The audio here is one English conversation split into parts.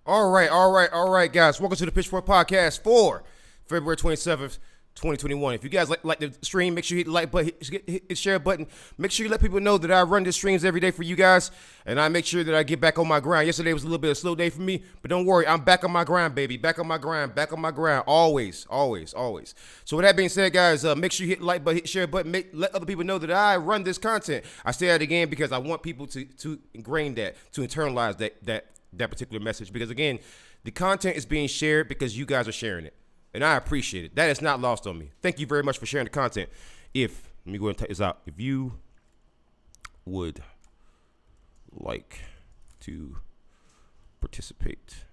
All right, guys. Welcome to the Pitchfork podcast for February 27th, 2021. If you guys like the stream, make sure you hit the like button, hit the share button. Make sure you let people know that I run the streams every day for you guys, and I make sure that I get back on my grind. Yesterday was a little bit of a slow day for me, but don't worry, I'm back on my grind, baby. Back on my grind, always. So with that being said, guys, make sure you hit the like button, hit the share button, let other people know that I run this content. I say that again because I want people to ingrain that, to internalize that particular message, because again, the content is being shared because you guys are sharing it, and I appreciate it. That is not lost on me. Thank you very much for sharing the content. Let me go ahead and take this out. If you would like to participate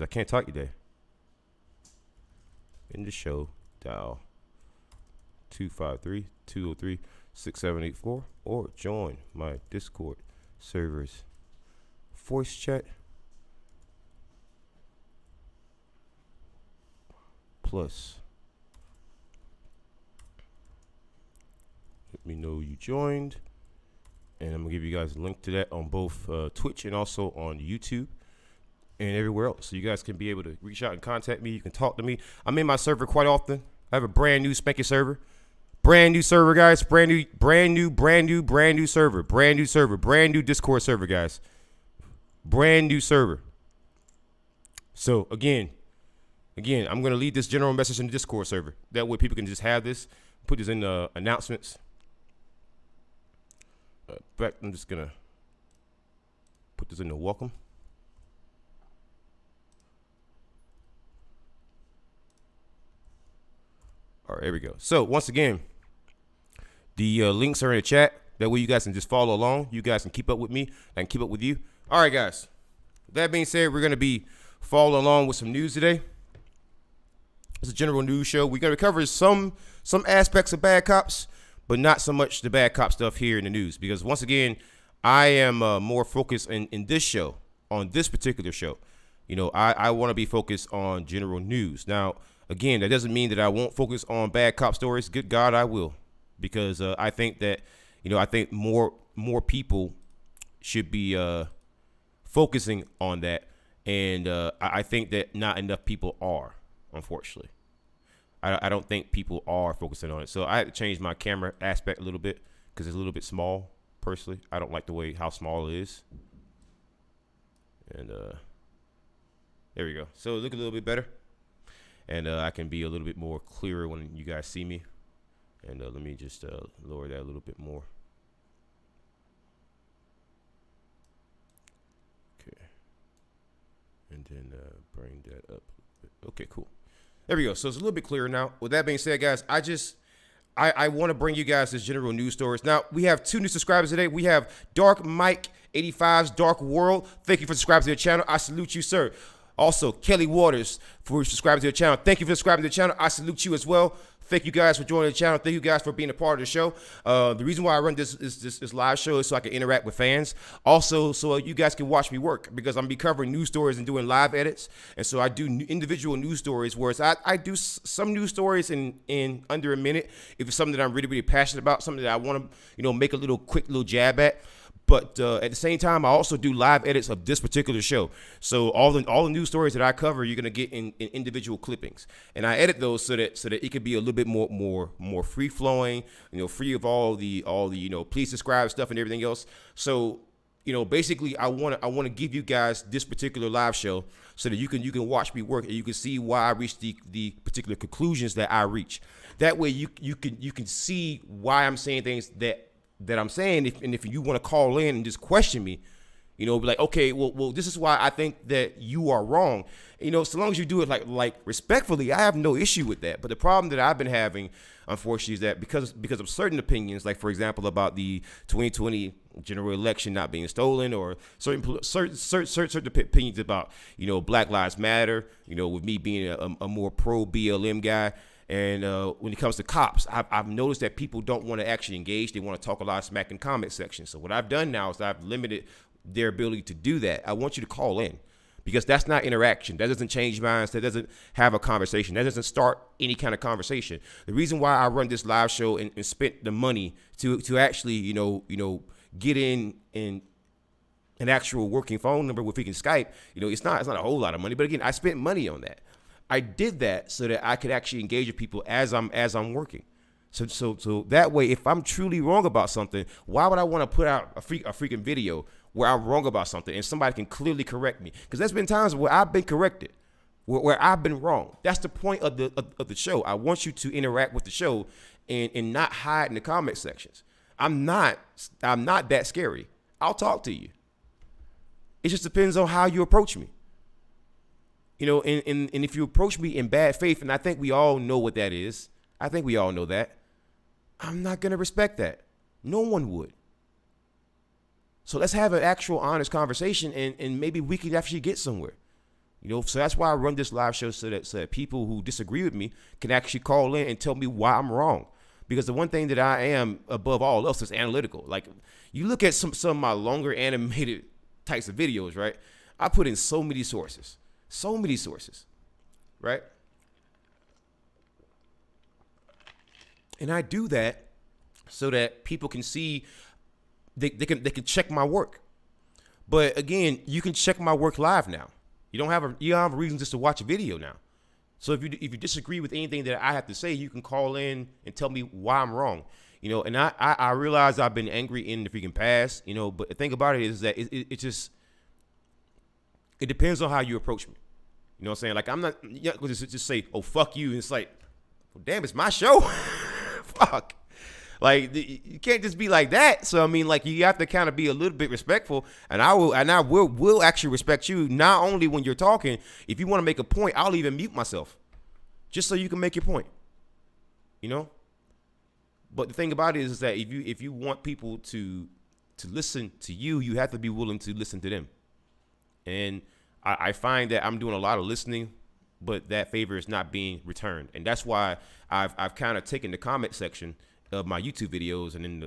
I can't talk today. In the show, dial 253-203-6784 or join my Discord server's voice chat plus. Let me know you joined, and I'm gonna give you guys a link to that on both Twitch and also on YouTube and everywhere else, so you guys can be able to reach out and contact me. You can talk to me. I'm in my server quite often. I have a brand new spanky server. Brand new server, guys. Brand new server. Brand new Discord server, guys. Brand new server. So again, I'm gonna leave this general message in the Discord server. That way, people can just have this. Put this in the announcements. But I'm just gonna put this in the welcome. All right, here we go. So once again, the links are in the chat. That way you guys can just follow along. You guys can keep up with me. I can keep up with you. All right, guys. That being said, we're going to be following along with some news today. It's a general news show. We're going to cover some aspects of bad cops, but not so much the bad cop stuff here in the news. Because once again, I am more focused in this show, on this particular show. You know, I want to be focused on general news. Now, again, that doesn't mean that I won't focus on bad cop stories. Good God, I will, because I think that, I think more people should be focusing on that, and I think that not enough people are, unfortunately. I don't think people are focusing on it. So I had to change my camera aspect a little bit because it's a little bit small. Personally, I don't like the way how small it is, and there we go. So it look a little bit better. And I can be a little bit more clearer when you guys see me. And let me just lower that a little bit more. Okay. And then bring that up. Okay, cool. There we go. So it's a little bit clearer now. With that being said, guys, I want to bring you guys this general news stories. Now, we have 2 new subscribers today. We have Dark Mike 85's Dark World. Thank you for subscribing to the channel. I salute you, sir. Also, Kelly Waters for subscribing to the channel. Thank you for subscribing to the channel. I salute you as well. Thank you guys for joining the channel. Thank you guys for being a part of the show. The reason why I run this live show is so I can interact with fans. Also, so you guys can watch me work, because I'm be covering news stories and doing live edits. And so I do individual news stories, whereas I do some news stories in under a minute if it's something that I'm really, really passionate about, something that I want to make a quick little jab at. But at the same time, I also do live edits of this particular show. So all the news stories that I cover, you're gonna get in individual clippings, and I edit those so that it could be a little bit more free flowing, free of all the please subscribe stuff and everything else. So basically, I want to give you guys this particular live show so that you can watch me work and you can see why I reach the particular conclusions that I reach. That way, you can see why I'm saying things that I'm saying, if you want to call in and just question me, be like, okay, well, this is why I think that you are wrong. So long as you do it like respectfully, I have no issue with that. But the problem that I've been having, unfortunately, is that because of certain opinions, like for example about the 2020 general election not being stolen, or certain opinions about Black Lives Matter, with me being a more pro BLM guy. And when it comes to cops, I've noticed that people don't want to actually engage. They want to talk a lot of smack in comment section. So what I've done now is I've limited their ability to do that. I want you to call in, because that's not interaction. That doesn't change minds. That doesn't have a conversation. That doesn't start any kind of conversation. The reason why I run this live show and spent the money to actually, get in and an actual working phone number with freaking Skype, it's not a whole lot of money. But again, I spent money on that. I did that so that I could actually engage with people as I'm working. So that way, if I'm truly wrong about something, why would I want to put out a freaking video where I'm wrong about something and somebody can clearly correct me? Because there's been times where I've been corrected, where I've been wrong. That's the point of the show. I want you to interact with the show and not hide in the comment sections. I'm not that scary. I'll talk to you. It just depends on how you approach me. And if you approach me in bad faith, and I think we all know what that is. I think we all know that. I'm not going to respect that. No one would. So let's have an actual honest conversation and maybe we could actually get somewhere. So that's why I run this live show so that people who disagree with me can actually call in and tell me why I'm wrong. Because the one thing that I am above all else is analytical. Like, you look at some of my longer animated types of videos, right? I put in so many sources, right? And I do that so that people can see, they can check my work. But again, you can check my work live now. You don't have a reason just to watch a video now. So if you disagree with anything that I have to say, you can call in and tell me why I'm wrong. And I realize I've been angry in the freaking past, but the thing about it is that it depends on how you approach me. You know what I'm saying? Like, I'm not going to just say, oh, fuck you. And it's like, well, damn, it's my show. Fuck. Like, you can't just be like that. So I mean, like, you have to kind of be a little bit respectful, and I will actually respect you, not only when you're talking. If you want to make a point, I'll even mute myself just so you can make your point. But the thing about it is that if you want people to listen to you, you have to be willing to listen to them. And I find that I'm doing a lot of listening, but that favor is not being returned, and that's why I've kind of taken the comment section of my YouTube videos and in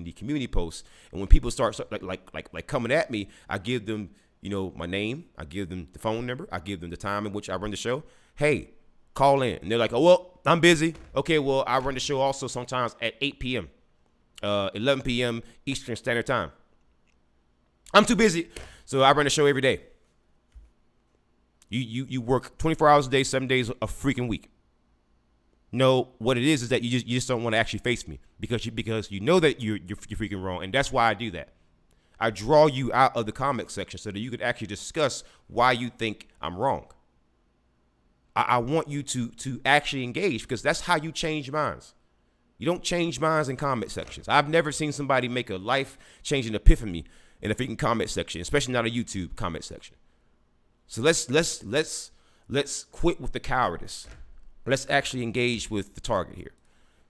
the community posts. And when people start like coming at me, I give them my name, I give them the phone number, I give them the time in which I run the show. Hey, call in. And they're like, oh, well, I'm busy. Okay, well, I run the show also sometimes at 8 p.m., 11 p.m. Eastern Standard Time. I'm too busy, so I run the show every day. You work 24 hours a day, 7 days a freaking week. No, what it is that you just don't want to actually face me because you know that you're freaking wrong, and that's why I do that. I draw you out of the comment section so that you could actually discuss why you think I'm wrong. I want you to actually engage, because that's how you change minds. You don't change minds in comment sections. I've never seen somebody make a life-changing epiphany in a freaking comment section, especially not a YouTube comment section. So let's quit with the cowardice. Let's actually engage with the target here.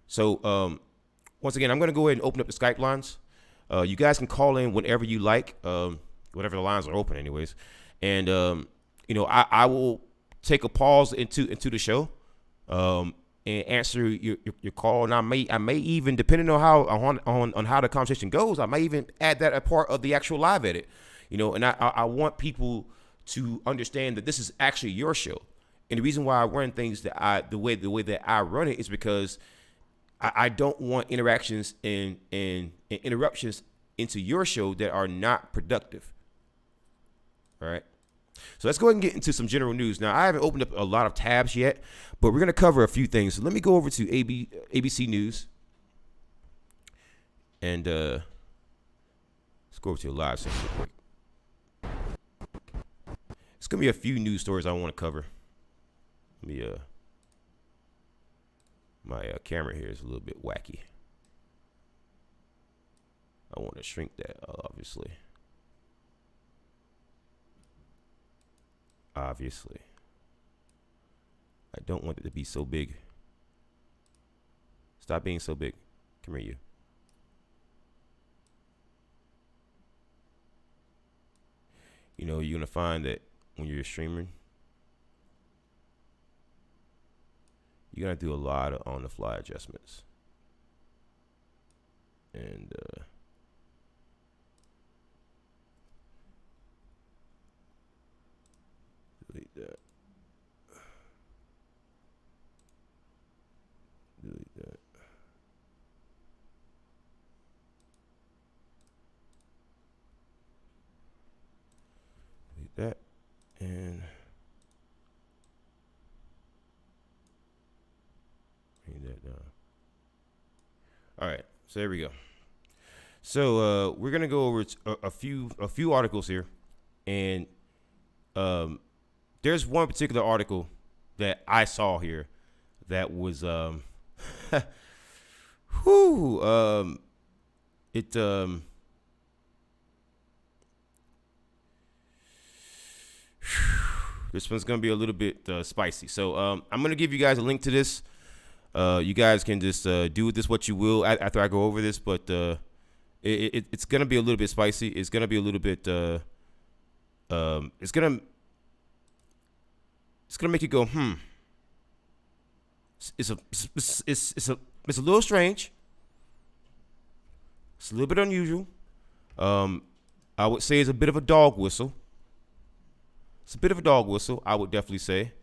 So once again, I'm going to go ahead and open up the Skype lines. You guys can call in whenever you like, whatever the lines are open anyways. And, I will take a pause into the show and answer your call. And I may even, depending on how the conversation goes, I may even add that a part of the actual live edit. And I want people to understand that this is actually your show. And the reason why I run things the way that I run it is because I don't want interactions and interruptions into your show that are not productive. All right. So let's go ahead and get into some general news. Now, I haven't opened up a lot of tabs yet, but we're going to cover a few things. So let me go over to ABC News. And let's go over to the live section real quick. It's going to be a few news stories I want to cover. Let me, my camera here is a little bit wacky. I want to shrink that, obviously. Obviously. I don't want it to be so big. Stop being so big. Come here, you. You're going to find that when you're streaming, you're going to do a lot of on-the-fly adjustments. And All right. So there we go. So we're gonna go over a few articles here, and there's one particular article that I saw here that was this one's gonna be a little bit spicy. So I'm gonna give you guys a link to this. You guys can just do with this what you will after I go over this, but it's gonna be a little bit spicy. It's gonna be a little bit. It's gonna make you go, It's a little strange. It's a little bit unusual. I would say it's a bit of a dog whistle. It's a bit of a dog whistle, I would definitely say.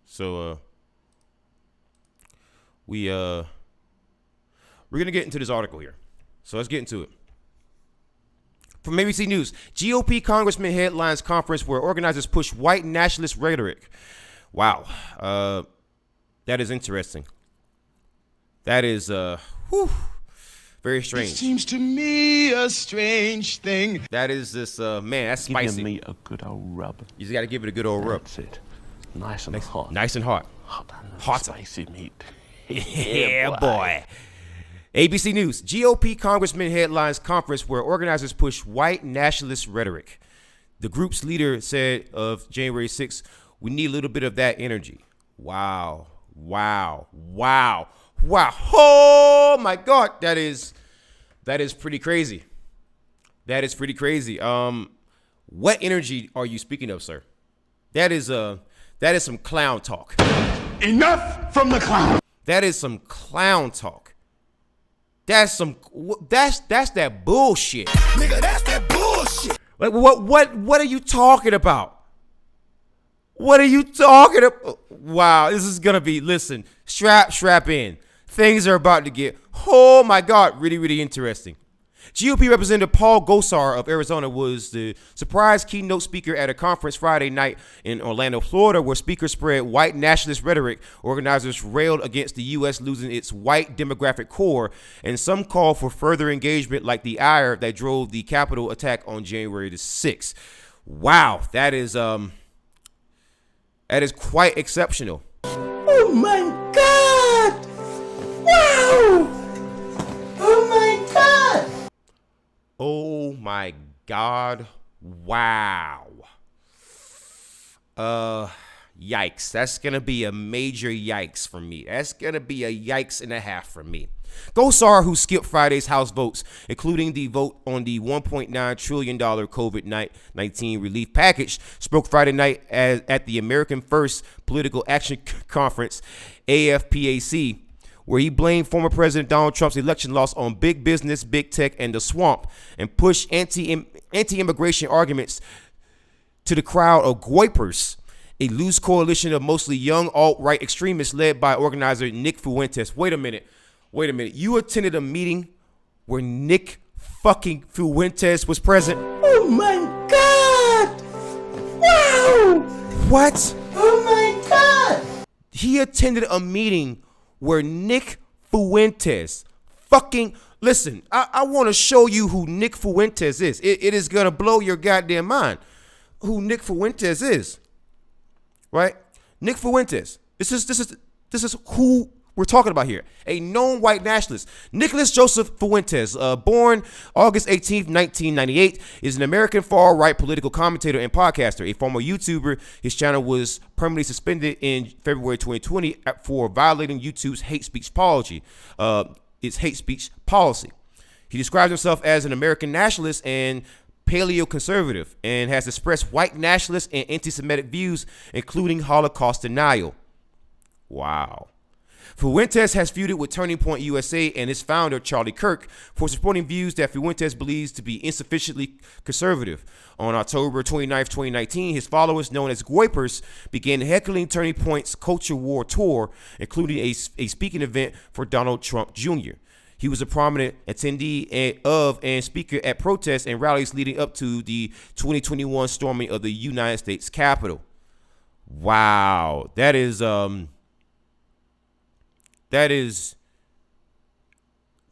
So we're gonna get into this article here. So let's get into it. From ABC News, GOP Congressman headlines conference where organizers push white nationalist rhetoric. Wow, that is interesting. That is very strange. It seems to me a strange thing. That is this man. That's spicy. Give me a good old rub. You just got to give it a good old rub. That's it. Nice and hot. Nice and hot. Hot spicy meat. Yeah, boy. ABC News, GOP Congressman headlines conference where organizers push white nationalist rhetoric. The group's leader said of January 6th, we need a little bit of that energy. Wow. Oh my God. That is pretty crazy. That is pretty crazy. What energy are you speaking of, sir? That is some clown talk. Enough from the clown. That is some clown talk. That's that bullshit. Nigga, that's that bullshit. Like what are you talking about? What are you talking about? Wow, this is gonna be, listen, strap in. Things are about to get, oh my God, really, really interesting. GOP Representative Paul Gosar of Arizona was the surprise keynote speaker at a conference Friday night in Orlando, Florida, where speakers spread white nationalist rhetoric. Organizers railed against the U.S. losing its white demographic core, and some called for further engagement like the ire that drove the Capitol attack on January the 6th. Wow, that is quite exceptional. Oh my God! Wow! Oh my God! Oh my God. Wow. Yikes. That's going to be a major yikes for me. That's going to be a yikes and a half for me. Gosar, who skipped Friday's House votes, including the vote on the $1.9 trillion COVID-19 relief package, spoke Friday night at the American First Political Action Conference, AFPAC, where he blamed former President Donald Trump's election loss on big business, big tech, and the swamp, and pushed anti-immigration arguments to the crowd of Goipers, a loose coalition of mostly young alt-right extremists led by organizer Nick Fuentes. Wait a minute. You attended a meeting where Nick fucking Fuentes was present? Oh my God! Wow! What? Oh my God! He attended a meeting where Nick Fuentes fucking, listen, I want to show you who Nick Fuentes is. It is going to blow your goddamn mind who Nick Fuentes is, right? Nick Fuentes. This is who we're talking about here. A known white nationalist. Nicholas Joseph Fuentes, born August 18th, 1998, is an American far-right political commentator and podcaster, a former YouTuber. His channel was permanently suspended in February 2020 for violating YouTube's hate speech policy. He describes himself as an American nationalist and paleo-conservative and has expressed white nationalist and anti-Semitic views, including Holocaust denial. Wow. Fuentes has feuded with Turning Point USA and its founder, Charlie Kirk, for supporting views that Fuentes believes to be insufficiently conservative. On October 29, 2019, his followers, known as Goipers, began heckling Turning Point's Culture War Tour, including a speaking event for Donald Trump Jr. He was a prominent attendee of and speaker at protests and rallies leading up to the 2021 storming of the United States Capitol. Wow. That is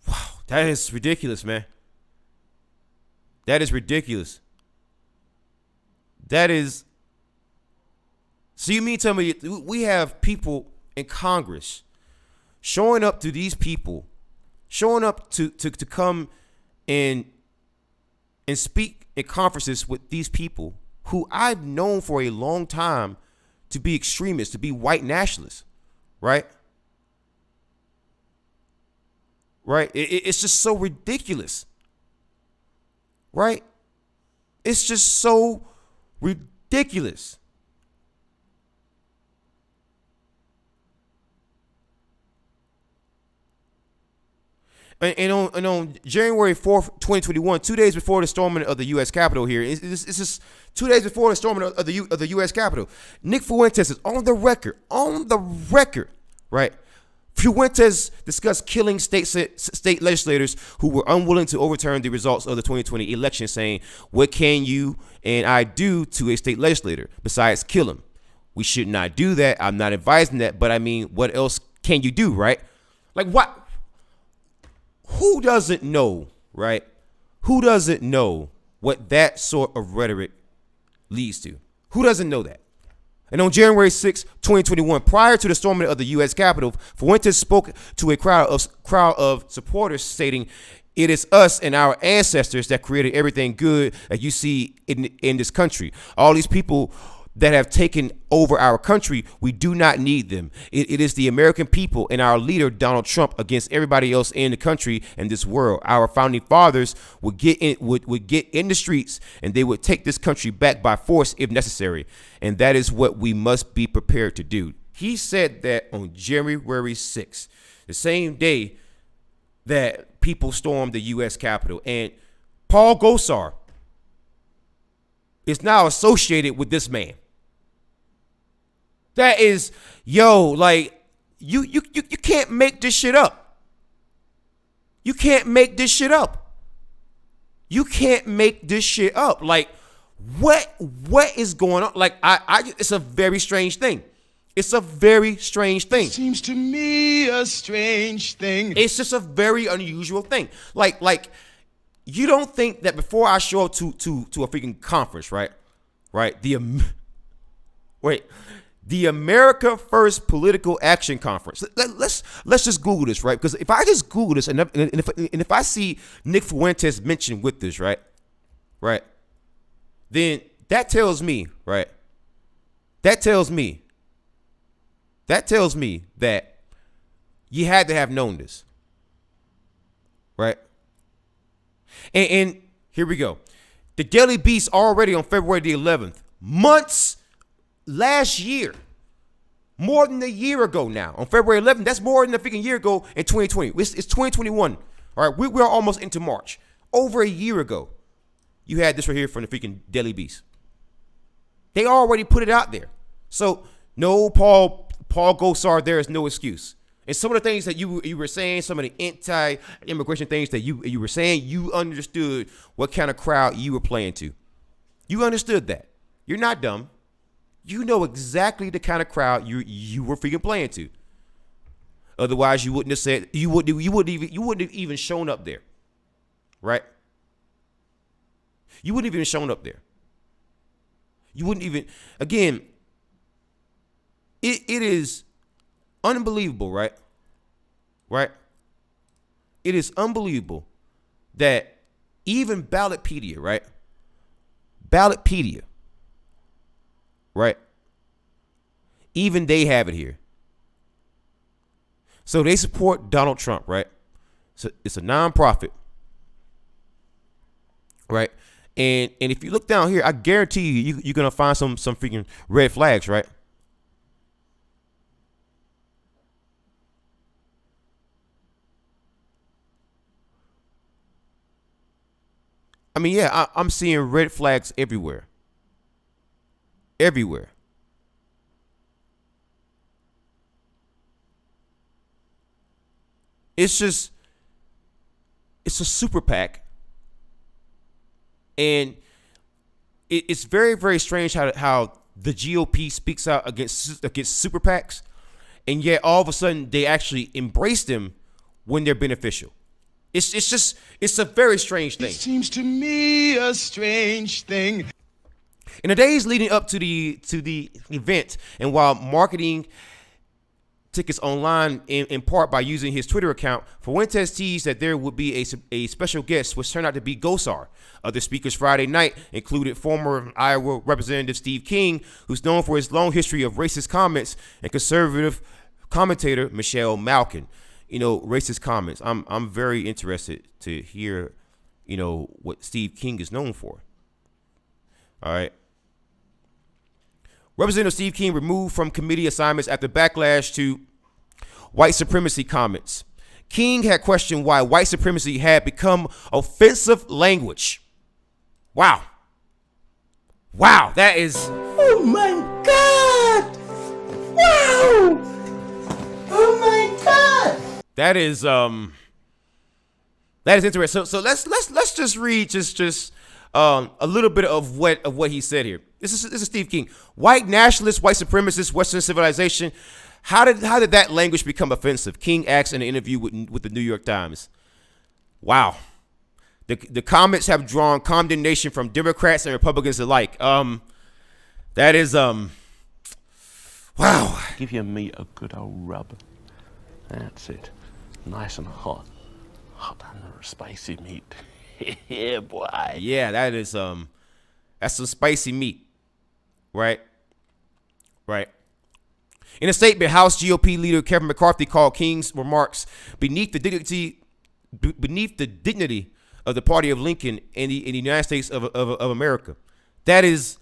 wow, that is ridiculous, man. That is ridiculous. That is. So you mean tell me we have people in Congress showing up to these people, showing up to come and speak in conferences with these people who I've known for a long time to be extremists, to be white nationalists, right? Right? It's just so ridiculous, right? It's just so ridiculous. And on January 4th, 2021, 2 days before the storming of the U.S. Capitol here, it's just 2 days before the storming of the U.S. Capitol, Nick Fuentes is on the record, right? Fuentes discussed killing state legislators who were unwilling to overturn the results of the 2020 election, saying, "What can you and I do to a state legislator besides kill him? We should not do that. I'm not advising that, but I mean, what else can you do, right? Like what? Who doesn't know, right? Who doesn't know what that sort of rhetoric leads to? Who doesn't know that?" And on January 6, 2021, prior to the storming of the U.S. Capitol, Fuentes spoke to a crowd of supporters stating, "It is us and our ancestors that created everything good that you see in this country. All these people that have taken over our country, we do not need them. It is the American people and our leader, Donald Trump, against everybody else in the country and this world. Our founding fathers would get in the streets and they would take this country back by force if necessary. And that is what we must be prepared to do." He said that on January 6th, the same day that people stormed the U.S. Capitol. And Paul Gosar is now associated with this man. That is, like, you can't make this shit up. You can't make this shit up. You can't make this shit up. Like, what is going on? Like, it's a very strange thing. It's a very strange thing. Seems to me a strange thing. It's just a very unusual thing. Like, you don't think that before I show up to a freaking conference, right? The America First Political Action Conference. Let's just Google this, right? Because if I just Google this and if I see Nick Fuentes mentioned with this, right, then that tells me, right? That tells me that you had to have known this, right? And here we go. The Daily Beast already on February the 11th, months last year, more than a year ago now, on February 11th, that's more than a freaking year ago in 2020. It's 2021. All right, we're almost into March. Over a year ago, you had this right here from the freaking Daily Beast. They already put it out there. So no, Paul Gosar, there is no excuse. And some of the things that you were saying, some of the anti-immigration things that you were saying, you understood what kind of crowd you were playing to. You understood that. You're not dumb. You know exactly the kind of crowd you were freaking playing to. Otherwise, you wouldn't have said you wouldn't have even shown up there, right? You wouldn't have even shown up there. You wouldn't even. Again, it is unbelievable, right? Right? It is unbelievable that even Ballotpedia, right? Ballotpedia, right? Even they have it here. So they support Donald Trump, right? So it's a nonprofit, right? And if you look down here, I guarantee you're gonna find some freaking red flags, right? I mean, yeah, I'm seeing red flags everywhere. Everywhere. It's a super PAC. And it's very, very strange how the GOP speaks out against super PACs, and yet all of a sudden they actually embrace them when they're beneficial. It's a very strange thing. It seems to me a strange thing. In the days leading up to the event, and while marketing tickets online in part by using his Twitter account, Fuentes teased that there would be a special guest, which turned out to be Gosar. Other speakers Friday night included former Iowa Representative Steve King, who's known for his long history of racist comments, and conservative commentator Michelle Malkin. Racist comments. I'm very interested to hear, what Steve King is known for. All right. Representative Steve King removed from committee assignments after backlash to white supremacy comments. King had questioned why white supremacy had become offensive language. Wow. That is... Oh my God! Wow! Oh my God! That is interesting. So let's just read a little bit of what he said here. This is Steve King. White nationalist, white supremacist, Western civilization. How did that language become offensive? King asked in an interview with the New York Times. Wow. The comments have drawn condemnation from Democrats and Republicans alike. That is wow. Give your meat a good old rub. That's it. Nice and hot. Hot and spicy meat. Yeah, boy. Yeah, that's some spicy meat. Right. In a statement, House GOP leader Kevin McCarthy called King's remarks beneath the dignity of the party of Lincoln in the United States of America. That's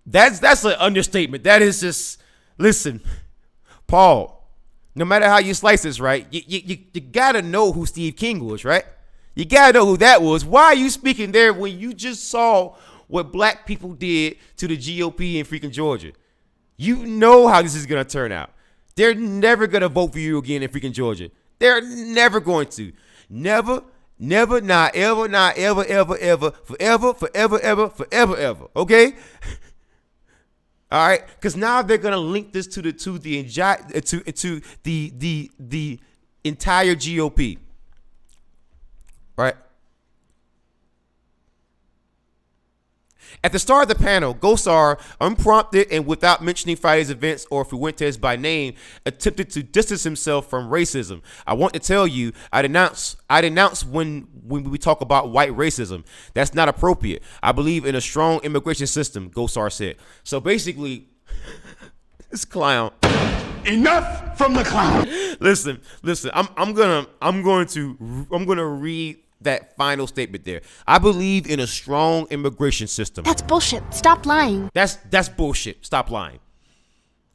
an understatement. That is just, listen, Paul, no matter how you slice this, right, you gotta know who Steve King was, right? You gotta know who that was. Why are you speaking there when you just saw what black people did to the GOP in freaking Georgia? You know how this is gonna turn out. They're never gonna vote for you again in freaking Georgia. They're never going to. Never, not ever, forever. Okay? All right, because now they're gonna link this to the entire GOP. Right. At the start of the panel, Gosar, unprompted and without mentioning Friday's events or Fuentes by name, attempted to distance himself from racism. I want to tell you, I denounce when we talk about white racism. That's not appropriate. I believe in a strong immigration system, Gosar said. So basically, this clown. Enough from the clown. Listen. I'm gonna read that final statement there. I believe in a strong immigration system. That's bullshit. Stop lying. That's bullshit. Stop lying.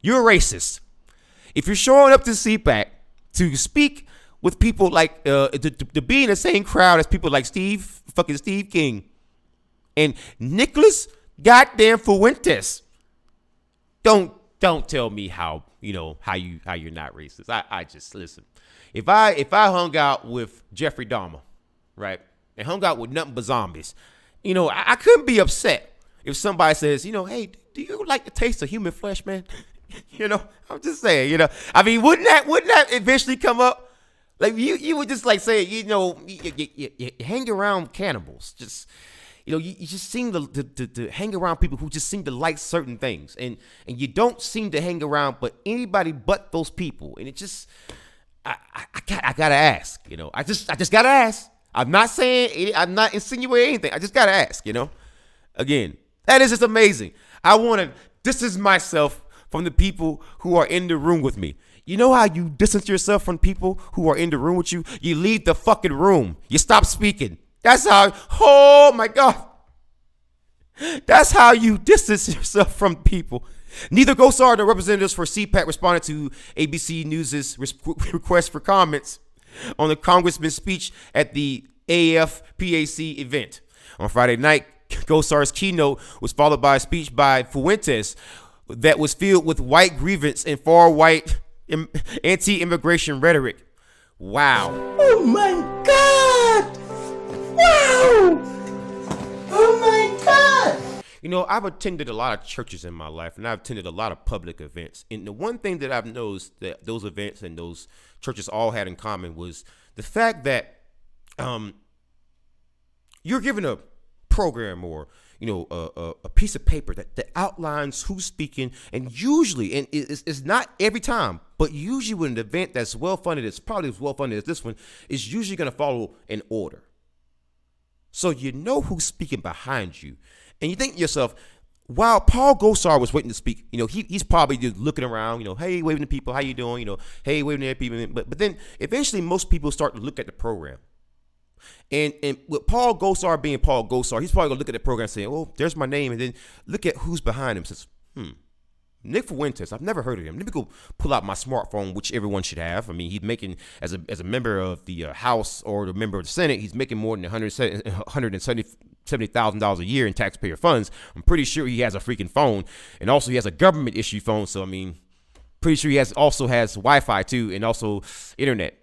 You're a racist. If you're showing up to CPAC to speak with people like to be in the same crowd as people like Steve King and Nicholas goddamn Fuentes, don't tell me how you're not racist. I just listen. If I hung out with Jeffrey Dahmer, right, and hung out with nothing but zombies, I couldn't be upset if somebody says, hey, do you like the taste of human flesh, man? I'm just saying, I mean, wouldn't that eventually come up? Like you would just like say, you hang around cannibals, just you just seem to hang around people who just seem to like certain things, and you don't seem to hang around but anybody but those people, and it just I gotta ask, I just gotta ask. I'm not saying, I'm not insinuating anything. I just gotta ask, Again, that is just amazing. I want to distance myself from the people who are in the room with me. You know how you distance yourself from people who are in the room with you? You leave the fucking room. You stop speaking. That's how, oh my God. That's how you distance yourself from people. Neither Gosar nor representatives for CPAC responded to ABC News' request for comments on the congressman's speech at the AFPAC event. On Friday night, Gosar's keynote was followed by a speech by Fuentes that was filled with white grievance and far-right anti-immigration rhetoric. Wow. Oh my God! Wow! Oh my God! I've attended a lot of churches in my life, and I've attended a lot of public events. And the one thing that I've noticed that those events and those churches all had in common was the fact that you're given a program or a piece of paper that outlines who's speaking, and usually, and it's not every time, but usually when an event that's well funded, it's probably as well funded as this one, is usually going to follow an order. So you know who's speaking behind you, and you think to yourself, while Paul Gosar was waiting to speak, he's probably just looking around, hey, waving to people, how you doing, hey, waving at people, but then eventually most people start to look at the program. And with Paul Gosar being Paul Gosar, he's probably gonna look at the program saying, "Oh, there's my name," and then look at who's behind him. Says, Nick Fuentes. I've never heard of him. Let me go pull out my smartphone, which everyone should have. I mean, he's making as a member of the House or the member of the Senate, he's making more than $170,000 a year in taxpayer funds. I'm pretty sure he has a freaking phone, and also he has a government issue phone. So I mean, pretty sure he also has Wi-Fi too, and also internet.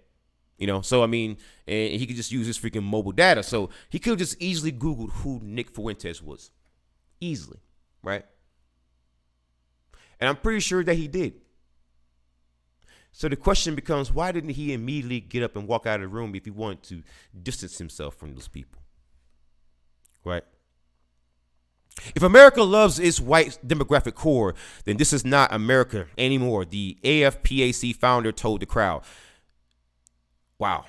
So I mean, and he could just use his freaking mobile data. So he could have just easily Googled who Nick Fuentes was. Easily, right? And I'm pretty sure that he did. So the question becomes, why didn't he immediately get up and walk out of the room if he wanted to distance himself from those people? Right? If America loves its white demographic core, then this is not America anymore, the AFPAC founder told the crowd. Wow.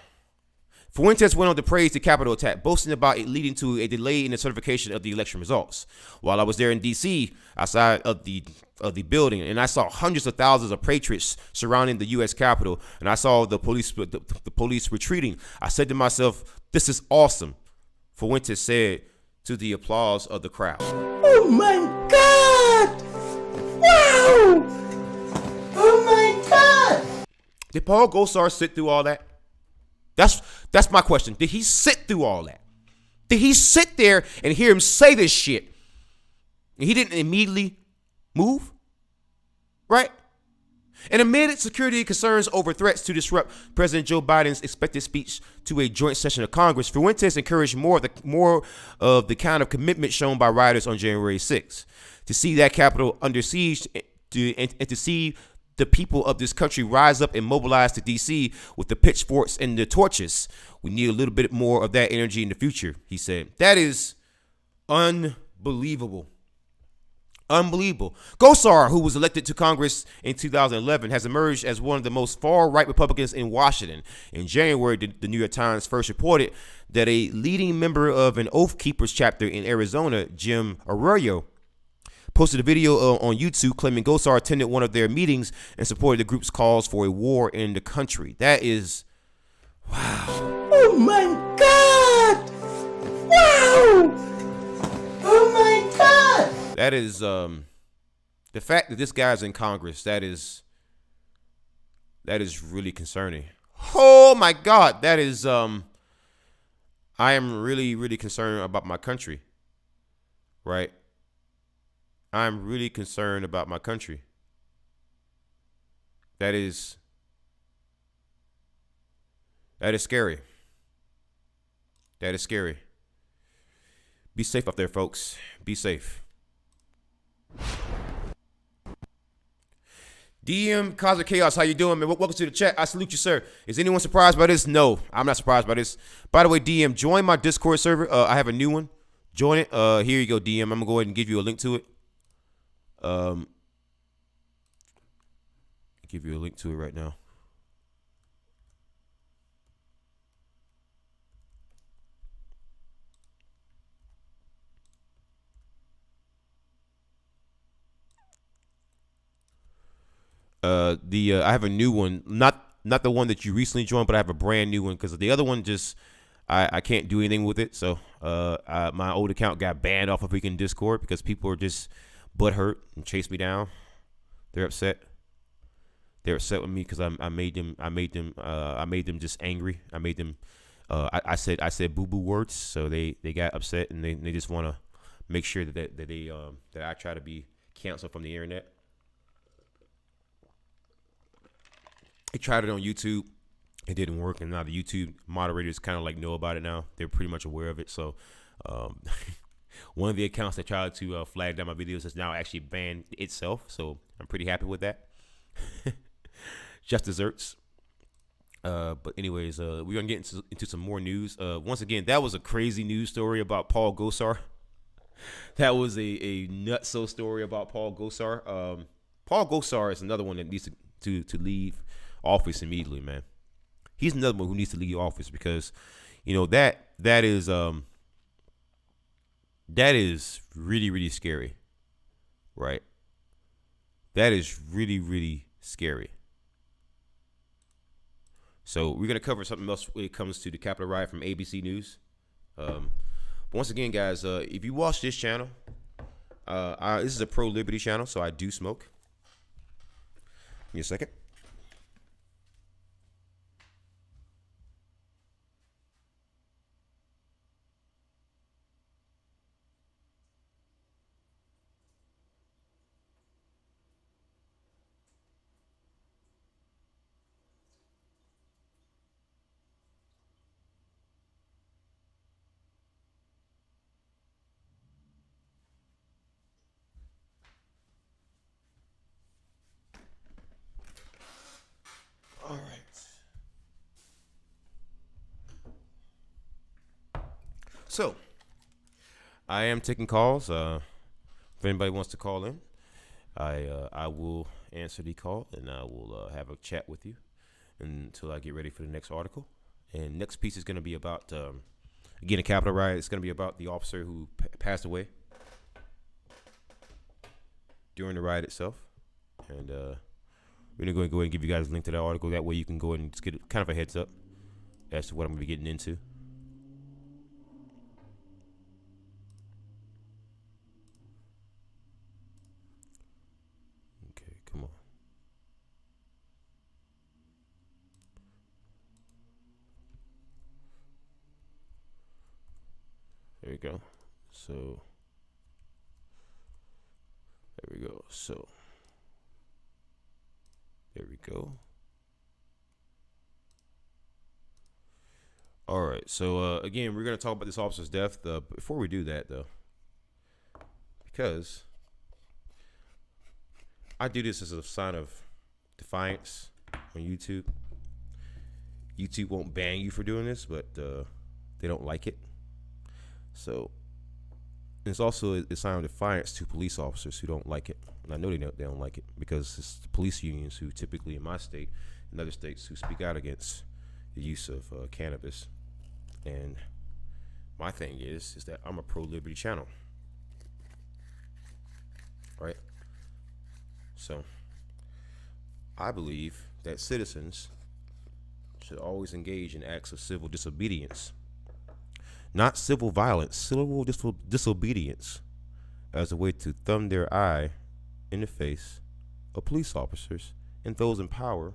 Fuentes went on to praise the Capitol attack, boasting about it leading to a delay in the certification of the election results. While I was there in D.C., outside of the building, and I saw hundreds of thousands of patriots surrounding the U.S. Capitol, and I saw the police retreating, I said to myself, "This is awesome," Fuentes said to the applause of the crowd. Oh my God! Wow! Oh my God! Did Paul Gosar sit through all that? That's my question. Did he sit through all that? Did he sit there and hear him say this shit, and he didn't immediately move? Right? And amid security concerns over threats to disrupt President Joe Biden's expected speech to a joint session of Congress, Fuentes encouraged more of the kind of commitment shown by rioters on January 6th. To see that Capitol under siege and to see the people of this country rise up and mobilize to D.C. with the pitchforks and the torches. We need a little bit more of that energy in the future, he said. That is unbelievable. Unbelievable. Gosar, who was elected to Congress in 2011, has emerged as one of the most far-right Republicans in Washington. In January, the New York Times first reported that a leading member of an Oath Keepers chapter in Arizona, Jim Arroyo, posted a video on YouTube claiming Gosar attended one of their meetings and supported the group's calls for a war in the country. That is, wow. Oh my God! Wow! Oh my God! That is, the fact that this guy's in Congress, that is really concerning. Oh my God, that is, I am really, really concerned about my country, right? I'm really concerned about my country. That is scary. That is scary. Be safe out there, folks. Be safe. DM Cosmic Chaos, how you doing, man? Welcome to the chat. I salute you, sir. Is anyone surprised by this? No, I'm not surprised by this. By the way, DM, join my Discord server. I have a new one. Join it. Here you go, DM. I'm gonna go ahead and give you a link to it. Give you a link to it right now. I have a new one, not the one that you recently joined, but I have a brand new one because the other one just I can't do anything with it. So my old account got banned off of freaking Discord because people are just butthurt and chased me down. They're upset. They're upset with me because I made them just angry. I made them. I said boo boo words, so they got upset and they just want to make sure that I try to be canceled from the internet. They tried it on YouTube. It didn't work, and now the YouTube moderators kind of like know about it now. They're pretty much aware of it. So One of the accounts that tried to flag down my videos has now actually banned itself, so I'm pretty happy with that. Just desserts. But anyways, we're gonna get into some more news. Once again, that was a crazy news story about Paul Gosar. That was a nutso story about Paul Gosar. Paul Gosar is another one that needs to leave office immediately, man. He's another one who needs to leave office because, you know, that is really, really scary, right? That is really, really scary. So we're gonna cover something else when it comes to the Capitol riot from ABC News. But once again, guys, if you watch this channel, this is a pro-liberty channel, so I do smoke. Give me a second. All right. So, I am taking calls. If anybody wants to call in, I will answer the call and I will have a chat with you until I get ready for the next article. And next piece is going to be about again a Capitol riot. It's going to be about the officer who passed away during the riot itself, and we're going to go ahead and give you guys a link to that article. That way you can go ahead and just get kind of a heads up as to what I'm going to be getting into. Okay, come on. There we go. So, there we go. So, there we go. All right. So again, we're gonna talk about this officer's death. Before we do that, though, because I do this as a sign of defiance on YouTube. YouTube won't ban you for doing this, but they don't like it. So it's also a sign of defiance to police officers who don't like it. And I know they don't like it because it's the police unions who typically in my state and other states who speak out against the use of cannabis. And my thing is that I'm a pro-liberty channel, right? So I believe that citizens should always engage in acts of civil disobedience, not civil violence, civil disobedience as a way to thumb their eye in the face of police officers and those in power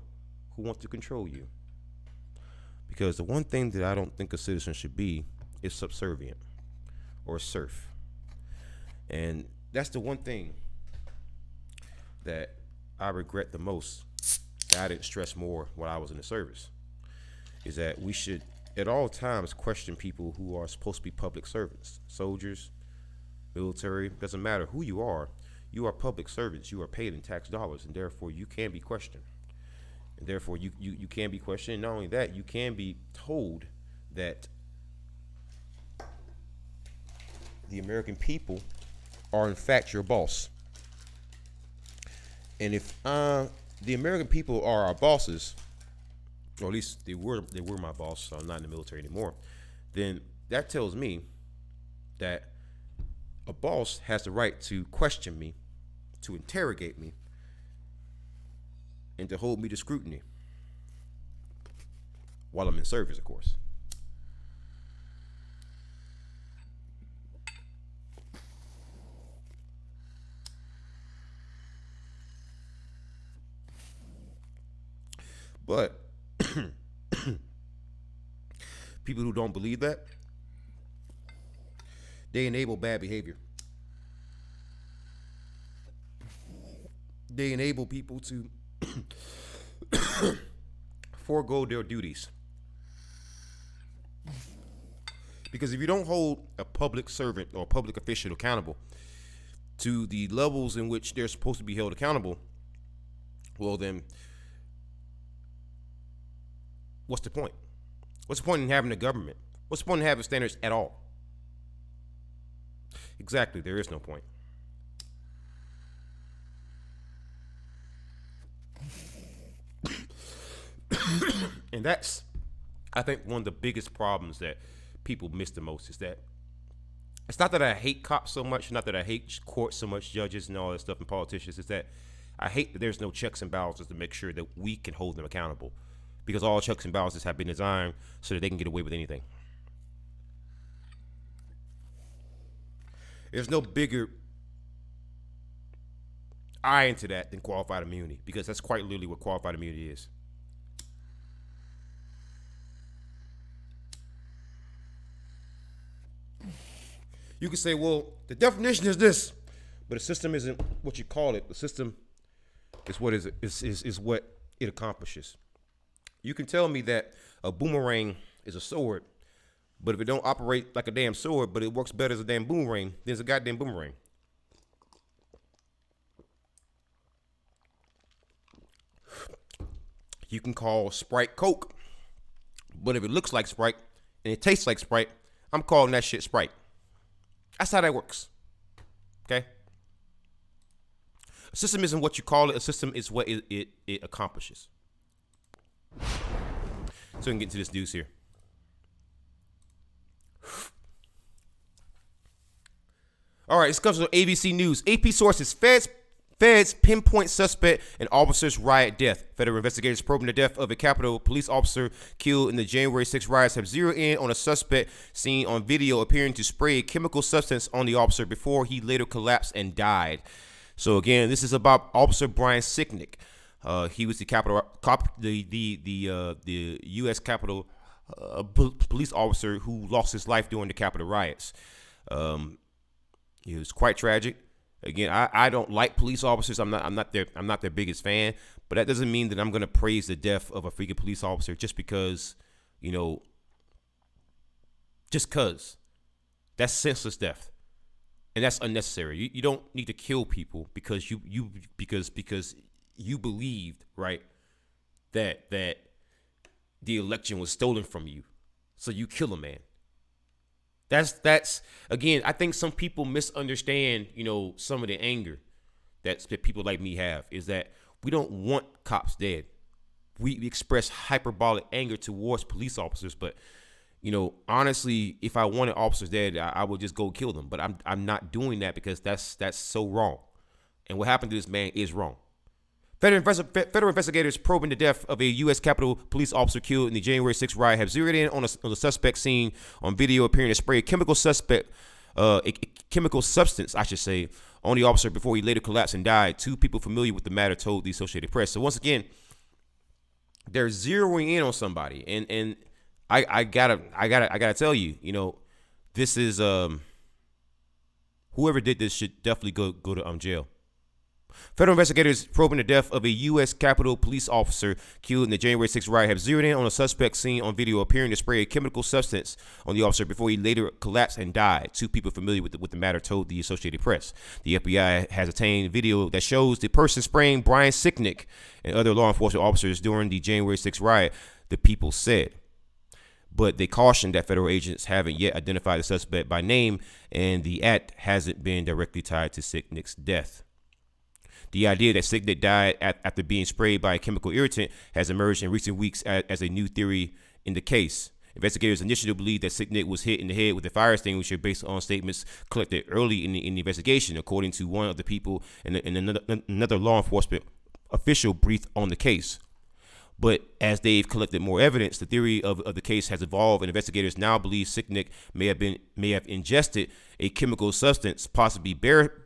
who want to control you. Because the one thing that I don't think a citizen should be is subservient or serf. And that's the one thing that I regret the most, that I didn't stress more when I was in the service, is that we should at all times question people who are supposed to be public servants, soldiers, military, doesn't matter who you are public servants, you are paid in tax dollars, and therefore you can be questioned. And therefore you can be questioned. Not only that, you can be told that the American people are in fact your boss. And if the American people are our bosses, or at least they were my boss, so I'm not in the military anymore, then that tells me that a boss has the right to question me, to interrogate me, and to hold me to scrutiny while I'm in service, of course. But people who don't believe that, they enable bad behavior. They enable people to forego their duties. Because if you don't hold a public servant or a public official accountable to the levels in which they're supposed to be held accountable, well then, what's the point? What's the point in having a government? What's the point in having standards at all? Exactly, there is no point. And that's, I think, one of the biggest problems that people miss the most is that it's not that I hate cops so much, not that I hate courts so much, judges and all that stuff and politicians. It's that I hate that there's no checks and balances to make sure that we can hold them accountable, because all checks and balances have been designed so that they can get away with anything. There's no bigger eye into that than qualified immunity, because that's quite literally what qualified immunity is. You can say, well, the definition is this, but a system isn't what you call it. The system is what is what it accomplishes. You can tell me that a boomerang is a sword, but if it don't operate like a damn sword, but it works better as a damn boomerang, then it's a goddamn boomerang. You can call Sprite Coke, but if it looks like Sprite and it tastes like Sprite, I'm calling that shit Sprite. That's how that works. Okay? A system isn't what you call it. A system is what it accomplishes. So we can get into this news here. All right, this comes from ABC News. AP sources: Feds pinpoint suspect in officer's riot death. Federal investigators probing the death of a Capitol police officer killed in the January 6 riots have zeroed in on a suspect seen on video appearing to spray a chemical substance on the officer before he later collapsed and died. So again, this is about Officer Brian Sicknick. He was the the U.S. Capitol police officer who lost his life during the Capitol riots. It was quite tragic. Again, I don't like police officers. I'm not their biggest fan, but that doesn't mean that I'm gonna praise the death of a freaking police officer just because, just cause. That's senseless death, and that's unnecessary. You don't need to kill people because you believed, right, that the election was stolen from you, so you kill a man. That's again, I think some people misunderstand, some of the anger that people like me have, is that we don't want cops dead. We express hyperbolic anger towards police officers, but honestly, if I wanted officers dead, I would just go kill them. But I'm not doing that because that's so wrong. And what happened to this man is wrong. Federal investigators probing the death of a U.S. Capitol police officer killed in the January 6 riot have zeroed in on a suspect seen on video appearing to spray a chemical substance, I should say, on the officer before he later collapsed and died. Two people familiar with the matter told the Associated Press. So once again, they're zeroing in on somebody, and I gotta tell you, this is whoever did this should definitely go to jail. Federal investigators probing the death of a U.S. Capitol police officer killed in the January 6 riot have zeroed in on a suspect seen on video appearing to spray a chemical substance on the officer before he later collapsed and died. Two people familiar with the matter told the Associated Press. The FBI has obtained video that shows the person spraying Brian Sicknick and other law enforcement officers during the January 6 riot, the people said. But they cautioned that federal agents haven't yet identified the suspect by name, and the act hasn't been directly tied to Sicknick's death. The idea that Sicknick died after being sprayed by a chemical irritant has emerged in recent weeks as a new theory in the case. Investigators initially believed that Sicknick was hit in the head with a fire extinguisher based on statements collected early in the investigation, according to one of the people and another law enforcement official briefed on the case. But as they've collected more evidence, the theory of the case has evolved, and investigators now believe Sicknick may have ingested a chemical substance, possibly bear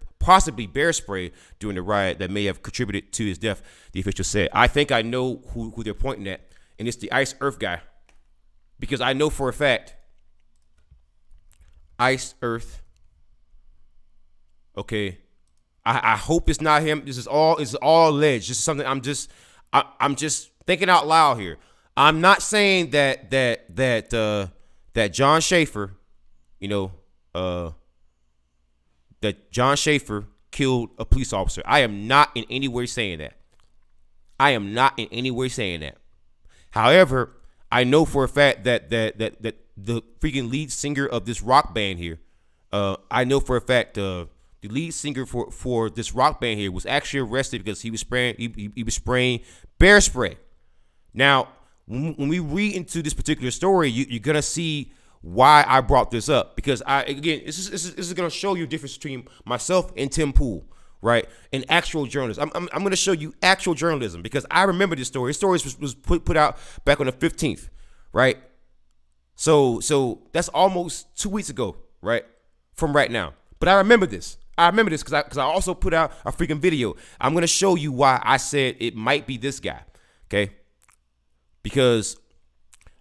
spray, during the riot that may have contributed to his death, the official said. I think I know who they're pointing at, and it's the Ice Earth guy, because I know for a fact Ice Earth. Okay, I hope it's not him. This is all alleged. This is something I'm just thinking out loud here. I'm not saying that John Schaefer you know, that John Schaefer killed a police officer. I am not in any way saying that. I am not in any way saying that. However, I know for a fact that the freaking lead singer of this rock band here, I know for a fact the lead singer for this rock band here was actually arrested because he was spraying bear spray. Now, when we read into this particular story, you're gonna see why I brought this up, because this is gonna show you a difference between myself and Tim Pool, right? And actual journalism. I'm gonna show you actual journalism, because I remember this story. This story was put out back on the 15th, right? So that's almost 2 weeks ago, right? From right now. But I remember this. Because I also put out a freaking video. I'm gonna show you why I said it might be this guy, okay? Because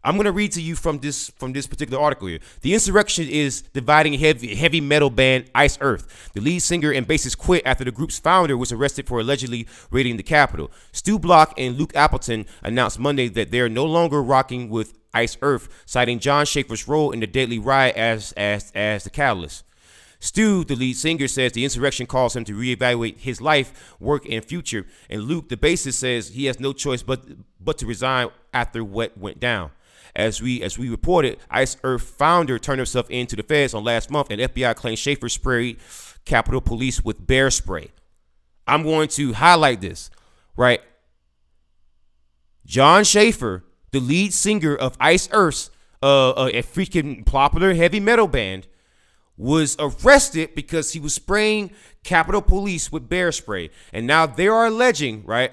I'm going to read to you from this particular article here. The insurrection is dividing heavy metal band Ice Earth. The lead singer and bassist quit after the group's founder was arrested for allegedly raiding the Capitol. Stu Block and Luke Appleton announced Monday that they're no longer rocking with Ice Earth, citing John Schaefer's role in the deadly riot as the catalyst. Stu, the lead singer, says the insurrection calls him to reevaluate his life, work, and future. And Luke, the bassist, says he has no choice but to resign after what went down. As we reported, Ice Earth founder turned himself in to the feds on last month, and FBI claims Schaefer sprayed Capitol Police with bear spray. I'm going to highlight this, right? John Schaefer, the lead singer of Ice Earth, a freaking popular heavy metal band, was arrested because he was spraying Capitol Police with bear spray. And now they are alleging, right,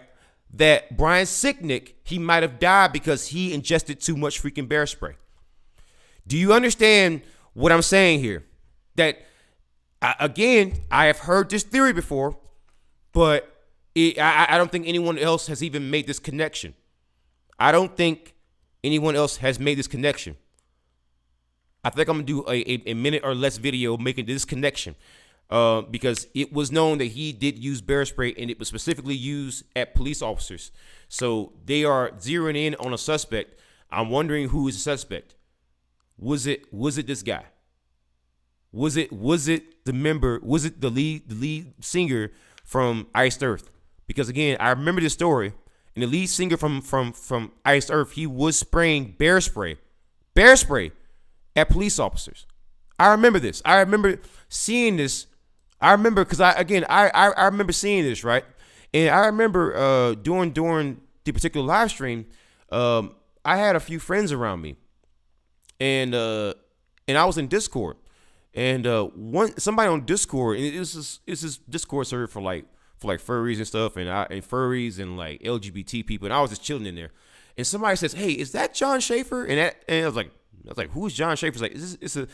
that Brian Sicknick, he might have died because he ingested too much freaking bear spray. Do you understand what I'm saying here? That, again, I have heard this theory before, but I don't think anyone else has even made this connection. I don't think anyone else has made this connection. I think I'm going to do a minute or less video making this connection. Because it was known that he did use bear spray, and it was specifically used at police officers. So they are zeroing in on a suspect. I'm wondering who is the suspect. Was it this guy? Was it the member? Was it the lead singer from Iced Earth? Because again, I remember this story, and the lead singer from Iced Earth, he was spraying bear spray at police officers. I remember this. I remember seeing this. I remember because I remember seeing this, right? And I remember during the particular live stream, I had a few friends around me, and I was in Discord, and somebody on Discord, and it's this Discord server for like furries and stuff, and furries and like LGBT people, and I was just chilling in there, and somebody says, "Hey, is that John Schaefer?" And I was like, "Who is John Schaefer?" It's like,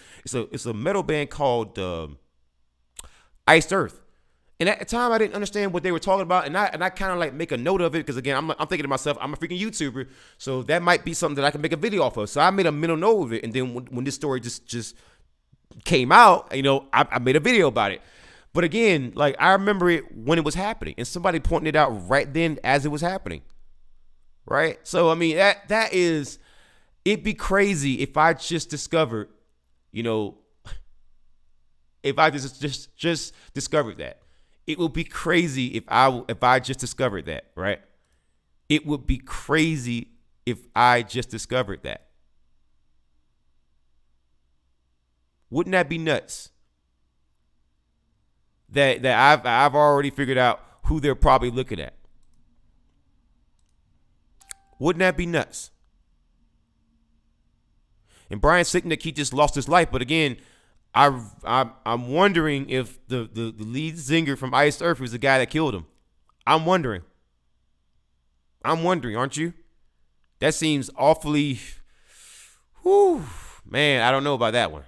it's a metal band called Iced Earth. And at the time, I didn't understand what they were talking about, and I kind of like make a note of it, because again, I'm thinking to myself, I'm a freaking YouTuber, so that might be something that I can make a video off of. So I made a mental note of it, and then when this story just came out, I made a video about it. But again, like, I remember it when it was happening, and somebody pointed it out right then as it was happening, right? So I mean, that is, it'd be crazy if I just discovered, if I just discovered that. It would be crazy if I just discovered that, right? It would be crazy if I just discovered that. Wouldn't that be nuts? That I've already figured out who they're probably looking at. Wouldn't that be nuts? And Brian Sicknick, he just lost his life, but again, I'm wondering if the lead singer from Iced Earth was the guy that killed him. I'm wondering, aren't you? That seems awfully, man, I don't know about that one.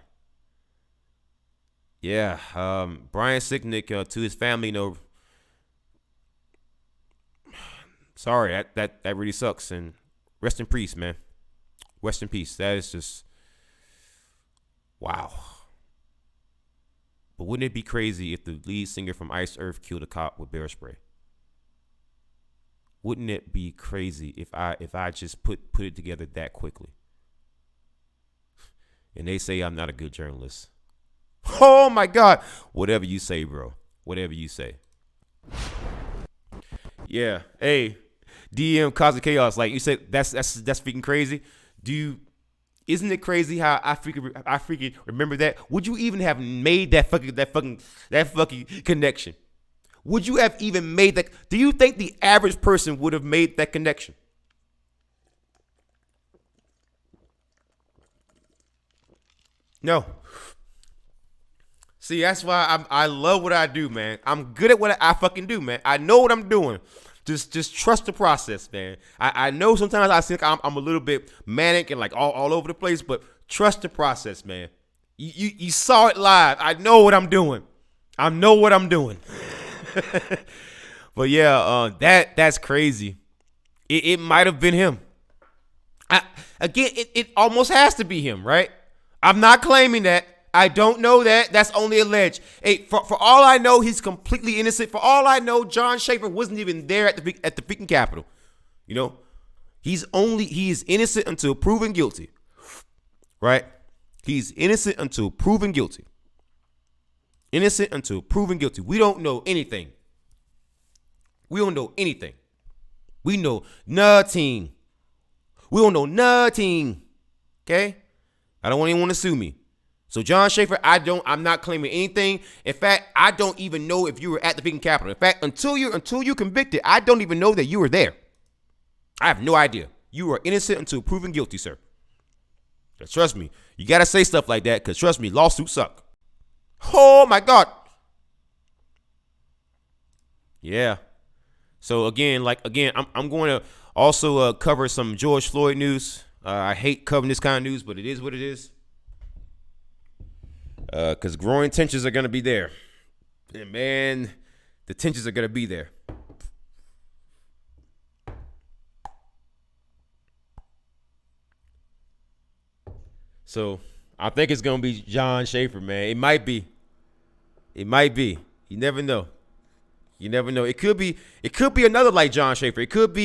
Yeah, Brian Sicknick, to his family, sorry, that really sucks, and rest in peace, man. Rest in peace. That is just, wow. But wouldn't it be crazy if the lead singer from Iced Earth killed a cop with bear spray? Wouldn't it be crazy if I just put it together that quickly? and they say I'm not a good journalist. Oh my God. Whatever you say, bro. Whatever you say. Yeah. Hey, DM Cosmic Chaos. Like you said, that's freaking crazy. Isn't it crazy how I freaking remember that? Would you even have made that fucking connection? Would you have even made that? Do you think the average person would have made that connection? No. See, that's why I love what I do, man. I'm good at what I fucking do, man. I know what I'm doing. Just trust the process, man. I know sometimes I think I'm a little bit manic and like all over the place, but trust the process, man. You saw it live. I know what I'm doing. I know what I'm doing. But yeah, that's crazy. It might have been him. It almost has to be him, right? I'm not claiming that. I don't know that. That's only alleged. Hey, for all I know, he's completely innocent. For all I know, John Schaefer wasn't even there at the freaking Capitol. You know, he is innocent until proven guilty. Right? He's innocent until proven guilty. Innocent until proven guilty. We don't know anything. We don't know anything. We know nothing. We don't know nothing. Okay? I don't want anyone to sue me. So John Schaefer, I'm not claiming anything. In fact, I don't even know if you were at the freaking Capitol. In fact, until you're convicted, I don't even know that you were there. I have no idea. You are innocent until proven guilty, sir. Just trust me. You got to say stuff like that because trust me, lawsuits suck. Oh my God. Yeah. So again, I'm going to also cover some George Floyd news. I hate covering this kind of news, but it is what it is. Because growing tensions are going to be there. And man, the tensions are going to be there. So I think it's going to be John Schaefer, man. It might be. It might be. You never know. You never know. It could be another like John Schaefer. It could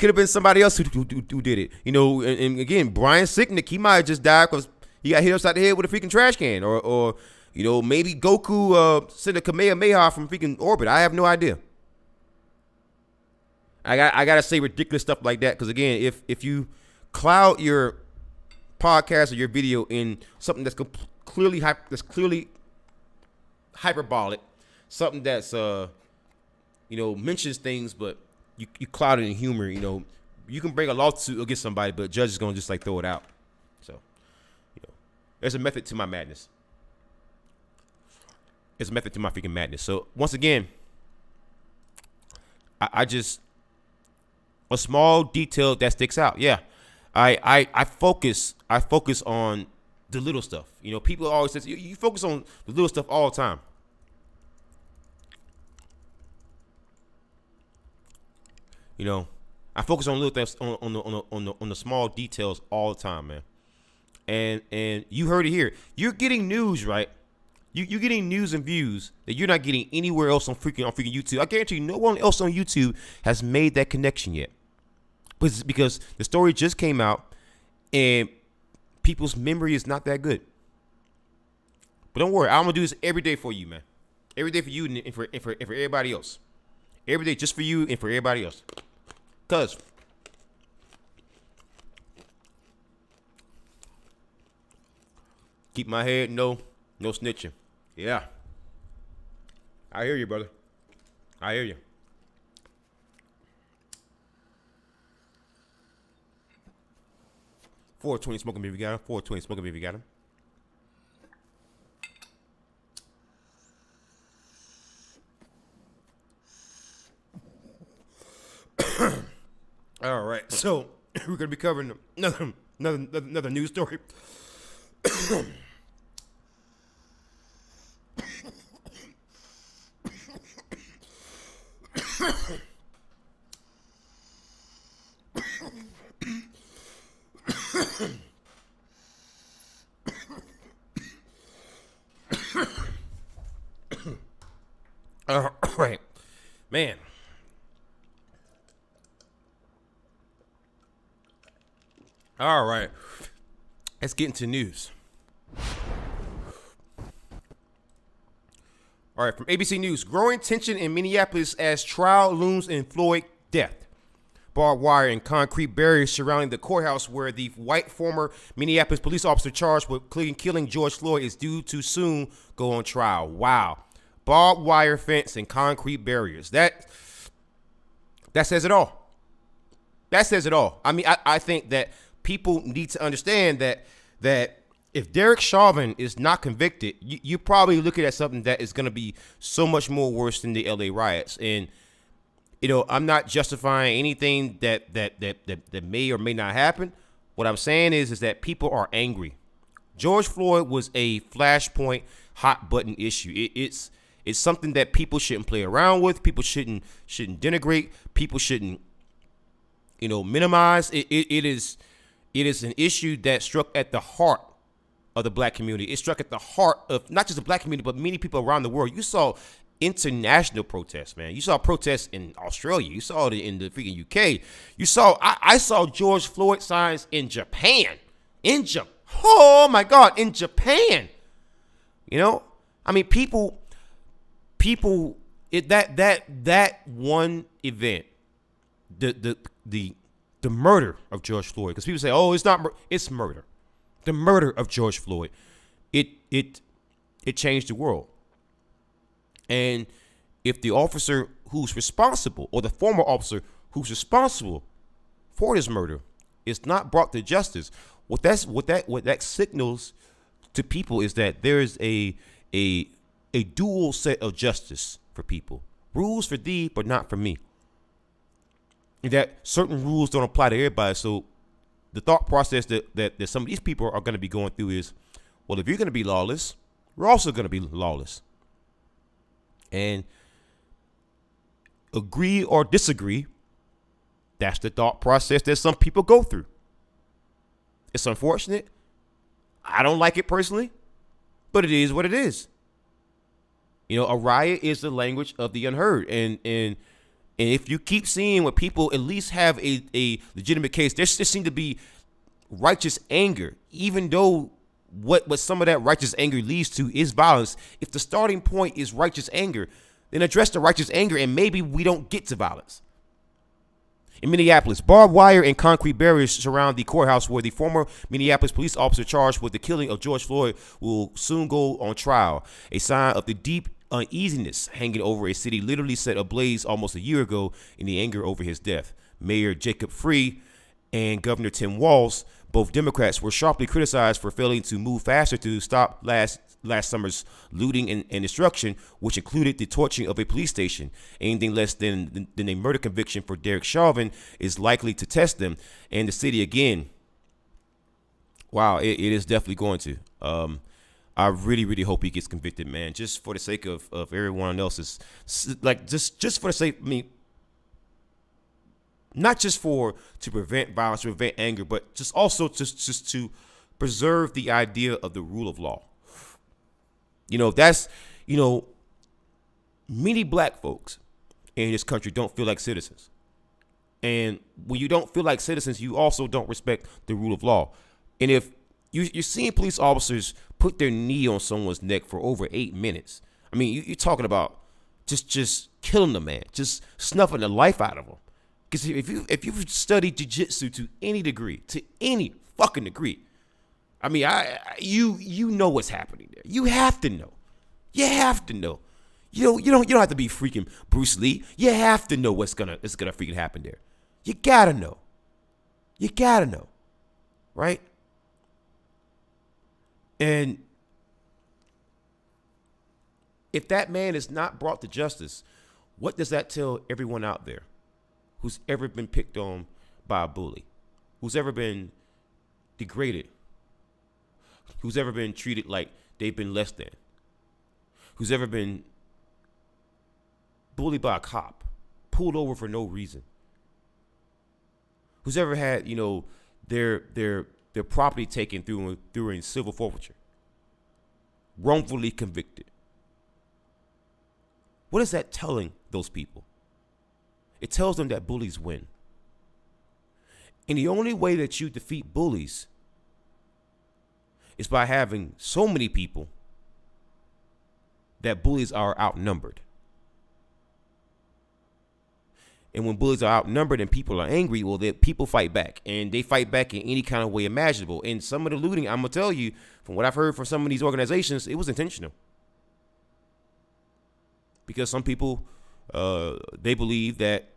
have been somebody else who did it. You know, and again, Brian Sicknick, he might have just died because he got hit upside the head with a freaking trash can, or you know, maybe Goku sent a Kamehameha from freaking orbit. I have no idea. I gotta say ridiculous stuff like that because again, if you cloud your podcast or your video in something that's clearly hyperbolic, something that's mentions things, but you cloud it in humor, you know, you can bring a lawsuit against somebody, but judge is gonna just like throw it out. So. There's a method to my madness. There's a method to my freaking madness. So once again, I just a small detail that sticks out. Yeah, I focus on the little stuff. You know, people always say you focus on the little stuff all the time. You know, I focus on little things on the small details all the time, man. And you heard it here. You're getting news, right? You're getting news and views that you're not getting anywhere else on freaking YouTube. I guarantee you, no one else on YouTube has made that connection yet. But it's because the story just came out, and people's memory is not that good. But don't worry, I'm gonna do this every day for you, man. Every day for you and for everybody else. Every day just for you and for everybody else. Cause keep my head, no snitching. Yeah. I hear you, brother. I hear you. $4.20 smoking beef, you got him. $4.20 smoking beef, you got him. All right, so we're gonna be covering another news story. All right, man. All right, let's get into news. All right, from ABC News. Growing tension in Minneapolis as trial looms in Floyd death. Barbed wire and concrete barriers surrounding the courthouse where the white former Minneapolis police officer charged with killing George Floyd is due to soon go on trial. Wow. Barbed wire fence and concrete barriers. That says it all. That says it all. I mean, I think that people need to understand that if Derek Chauvin is not convicted, you're probably looking at something that is going to be so much more worse than the LA riots. And I'm not justifying anything that may or may not happen. What I'm saying is that people are angry. George Floyd was a flashpoint, hot button issue. It's something that people shouldn't play around with. People shouldn't denigrate. People shouldn't minimize. It is an issue that struck at the heart of the black community. It struck at the heart of not just the black community, but many people around the world. You saw international protests, man. You saw protests in Australia. You saw it in the freaking UK. I saw George Floyd signs in Japan. Oh my God, in Japan. I mean, people. That one event, the murder of George Floyd, because people say, oh, it's not, it's murder. The murder of George Floyd, it changed the world. And if the officer who's responsible, or the former officer who's responsible for this murder, is not brought to justice, what that signals to people is that there is a dual set of justice for people. Rules for thee, but not for me. And that certain rules don't apply to everybody. So the thought process that some of these people are going to be going through is, well, if you're going to be lawless, we're also going to be lawless. And agree or disagree, that's the thought process that some people go through. It's unfortunate. I don't like it personally, but it is what it is. A riot is the language of the unheard. And if you keep seeing what people at least have a legitimate case, there seems to be righteous anger, even though what some of that righteous anger leads to is violence. If the starting point is righteous anger, then address the righteous anger and maybe we don't get to violence. In Minneapolis, barbed wire and concrete barriers surround the courthouse where the former Minneapolis police officer charged with the killing of George Floyd will soon go on trial, a sign of the deep uneasiness hanging over a city literally set ablaze almost a year ago in the anger over his death. Mayor Jacob Free and Governor Tim Walz, both Democrats, were sharply criticized for failing to move faster to stop last summer's looting and destruction, which included the torching of a police station. Anything less than a murder conviction for Derek Chauvin is likely to test them and the city again. Wow, it is definitely going to. I really, really hope he gets convicted, man, just for the sake of everyone else's, like, just for the sake, I mean, not just to prevent violence, to prevent anger, but just also just to preserve the idea of the rule of law. Many black folks in this country don't feel like citizens. And when you don't feel like citizens, you also don't respect the rule of law. And if you're seeing police officers put their knee on someone's neck for over 8 minutes, I mean, you're talking about just killing the man, just snuffing the life out of him. Because if you've studied jiu-jitsu to any fucking degree, I mean, you know what's happening there. You have to know. You have to know. You don't have to be freaking Bruce Lee. You have to know what's gonna freaking happen there. You gotta know. You gotta know, right? And if that man is not brought to justice, what does that tell everyone out there who's ever been picked on by a bully, who's ever been degraded, who's ever been treated like they've been less than, who's ever been bullied by a cop, pulled over for no reason, who's ever had, their property taken through a civil forfeiture, wrongfully convicted. What is that telling those people? It tells them that bullies win. And the only way that you defeat bullies is by having so many people that bullies are outnumbered. And when bullies are outnumbered and people are angry, well, people fight back. And they fight back in any kind of way imaginable. And some of the looting, I'm going to tell you, from what I've heard from some of these organizations, it was intentional. Because some people, they believe that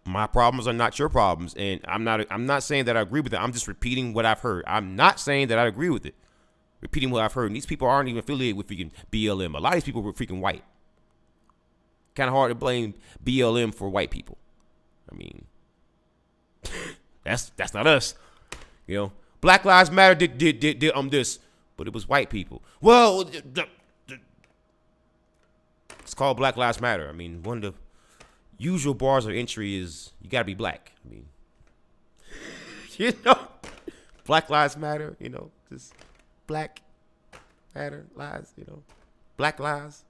my problems are not your problems. And I'm not saying that I agree with it. I'm just repeating what I've heard. I'm not saying that I agree with it. Repeating what I've heard. And these people aren't even affiliated with freaking BLM. A lot of these people were freaking white. Kind of hard to blame BLM for white people. I mean, that's not us. You know, Black Lives Matter did this, but it was white people. Well, it's called Black Lives Matter. I mean, one of the usual bars of entry is you got to be black. I mean, you know, Black Lives Matter. You know, just Black Matter lives. You know, Black lives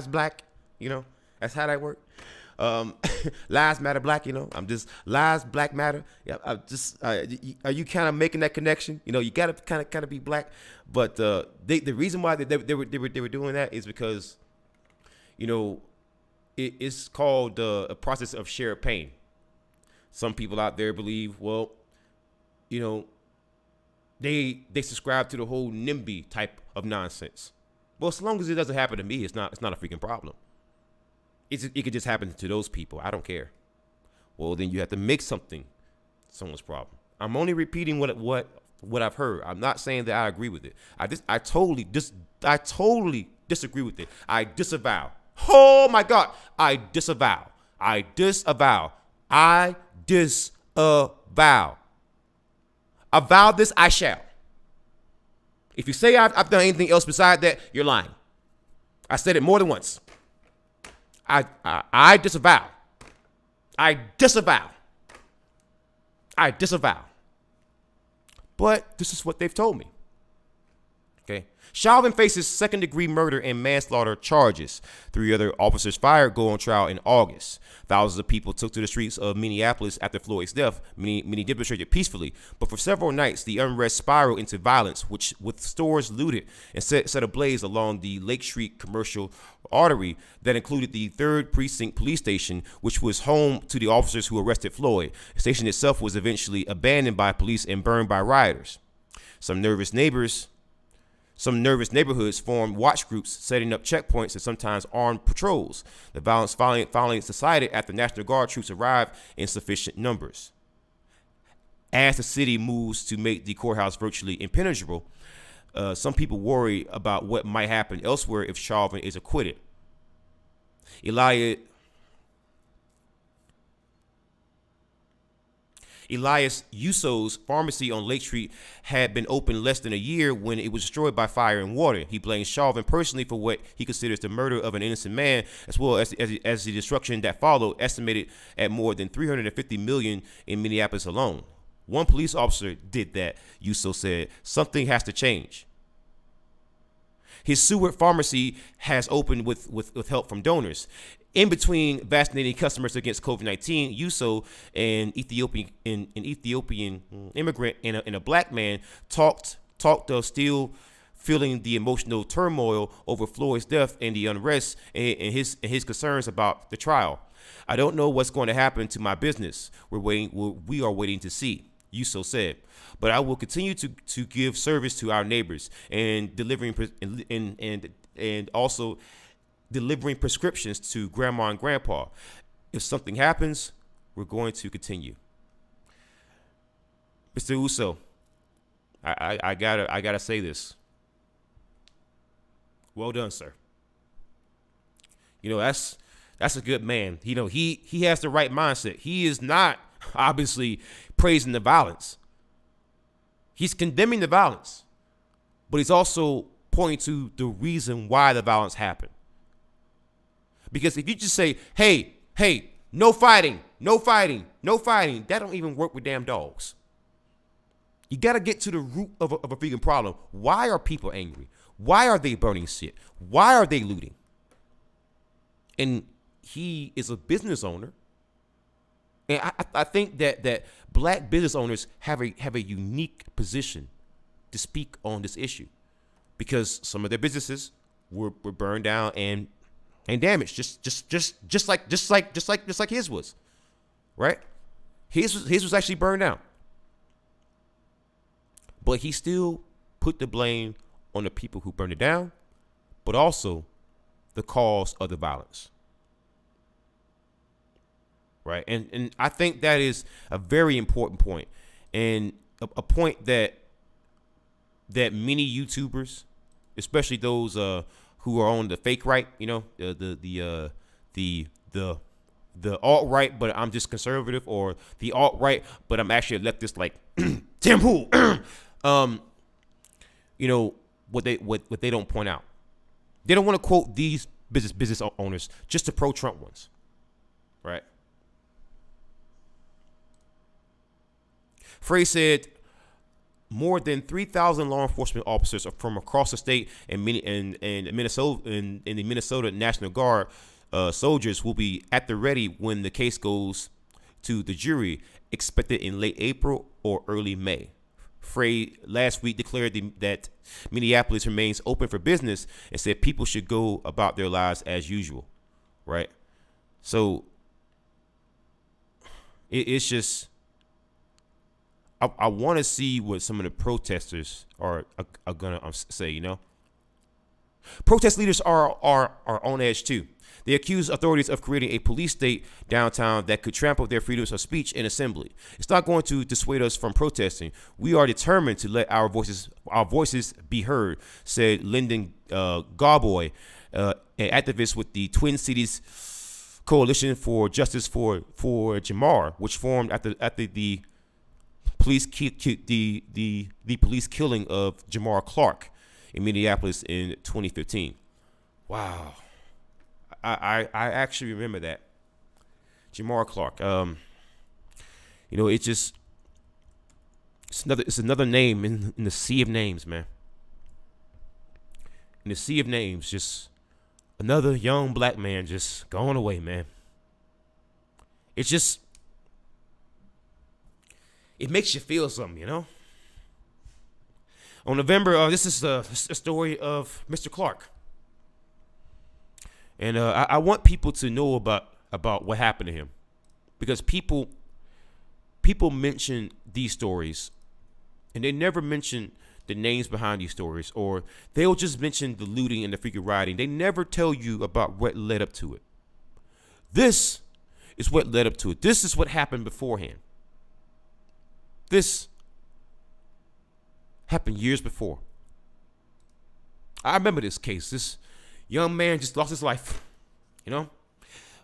black. You know. That's how that works. Lives matter black, you know. I'm just lives black matter. Yeah, I just are you kind of making that connection? You know, you gotta kind of be black. But the reason why they were doing that is because, you know, it's called a process of shared pain. Some people out there believe, well, you know, they subscribe to the whole NIMBY type of nonsense. Well, as long as it doesn't happen to me, it's not a freaking problem. It could just happen to those people. I don't care. Well, then you have to make something someone's problem. I'm only repeating what I've heard. I'm not saying that I agree with it. I totally disagree with it. I disavow. Oh my God. I disavow. Avow this I shall. If you say I've done anything else beside that, you're lying. I said it more than once. I disavow. But this is what they've told me. Okay. Chauvin faces second-degree murder and manslaughter charges. 3 other officers fired go on trial in August. Thousands of people took to the streets of Minneapolis after Floyd's death. Many demonstrated peacefully, but for several nights, the unrest spiraled into violence, with stores looted and set ablaze along the Lake Street commercial artery that included the 3rd Precinct Police Station, which was home to the officers who arrested Floyd. The station itself was eventually abandoned by police and burned by rioters. Some nervous neighborhoods formed watch groups, setting up checkpoints and sometimes armed patrols. The violence finally subsided after National Guard troops arrived in sufficient numbers. As the city moves to make the courthouse virtually impenetrable, some people worry about what might happen elsewhere if Chauvin is acquitted. Elias Uso's pharmacy on Lake Street had been open less than a year when it was destroyed by fire and water. He blames Chauvin personally for what he considers the murder of an innocent man, as well as the destruction that followed, estimated at more than $350 million in Minneapolis alone. One police officer did that, Uso said. Something has to change. His Seward pharmacy has opened with help from donors. In between vaccinating customers against COVID-19, Uso, an Ethiopian immigrant and a black man, talked of still feeling the emotional turmoil over Floyd's death and the unrest and his concerns about the trial. I don't know what's going to happen to my business. We are waiting to see, Uso said. But I will continue to give service to our neighbors and also delivering prescriptions to grandma and grandpa. If something happens, we're going to continue. Mr. Uso, I gotta say this. Well done, sir. You know, that's a good man. You know, he has the right mindset. He is not obviously praising the violence. He's condemning the violence, but he's also pointing to the reason why the violence happened. Because if you just say, hey, no fighting, that don't even work with damn dogs. You got to get to the root of a freaking problem. Why are people angry? Why are they burning shit? Why are they looting? And he is a business owner. And I think that black business owners have a unique position to speak on this issue, because some of their businesses were burned down and damaged, just like his was, right? His was actually burned down, but he still put the blame on the people who burned it down, but also the cause of the violence, right? And I think that is a very important point, and a point that many YouTubers, especially those who are on the fake right, you know, the alt right, but I'm just conservative, or the alt right, but I'm actually a leftist, like Tim Pool. You know what they don't point out. They don't want to quote these business owners, just the pro-Trump ones, right? Frey said more than 3,000 law enforcement officers from across the state and Minnesota in the Minnesota National Guard soldiers will be at the ready when the case goes to the jury, expected in late April or early May. Frey last week declared that Minneapolis remains open for business and said people should go about their lives as usual, right? So it's just, I want to see what some of the protesters are gonna say. You know, protest leaders are on edge too. They accuse authorities of creating a police state downtown that could trample their freedoms of speech and assembly. It's not going to dissuade us from protesting. We are determined to let our voices be heard, said Lyndon Garboy, an activist with the Twin Cities Coalition for Justice for Jamar, which formed after the police the police killing of Jamar Clark in Minneapolis in 2015. Wow. I actually remember that. Jamar Clark. You know, it's another name in the sea of names, man. In the sea of names, just another young black man just going away, man. It's just, it makes you feel something, you know? On November, this is a story of Mr. Clark. And I want people to know about what happened to him, because people mention these stories and they never mention the names behind these stories, or they'll just mention the looting and the freaking rioting. They never tell you about what led up to it. This is what led up to it. This is what happened beforehand. This happened years before. I remember this case. This young man just lost his life, you know?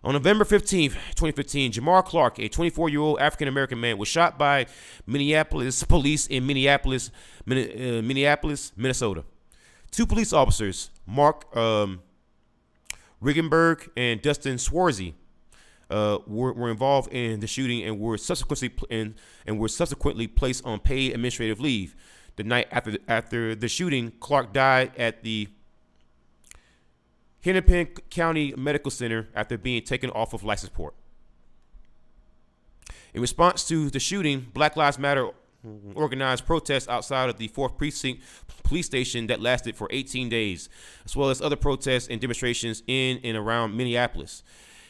On November 15th, 2015, Jamar Clark, a 24-year-old African-American man, was shot by Minneapolis police in Minneapolis, Minnesota. Two police officers, Mark Riggenberg and Dustin Swarzy, were involved in the shooting and were subsequently placed on paid administrative leave. The night after the shooting, Clark died at the Hennepin County Medical Center after being taken off of life support. In response to the shooting, Black Lives Matter organized protests outside of the 4th Precinct police station that lasted for 18 days, as well as other protests and demonstrations in and around Minneapolis.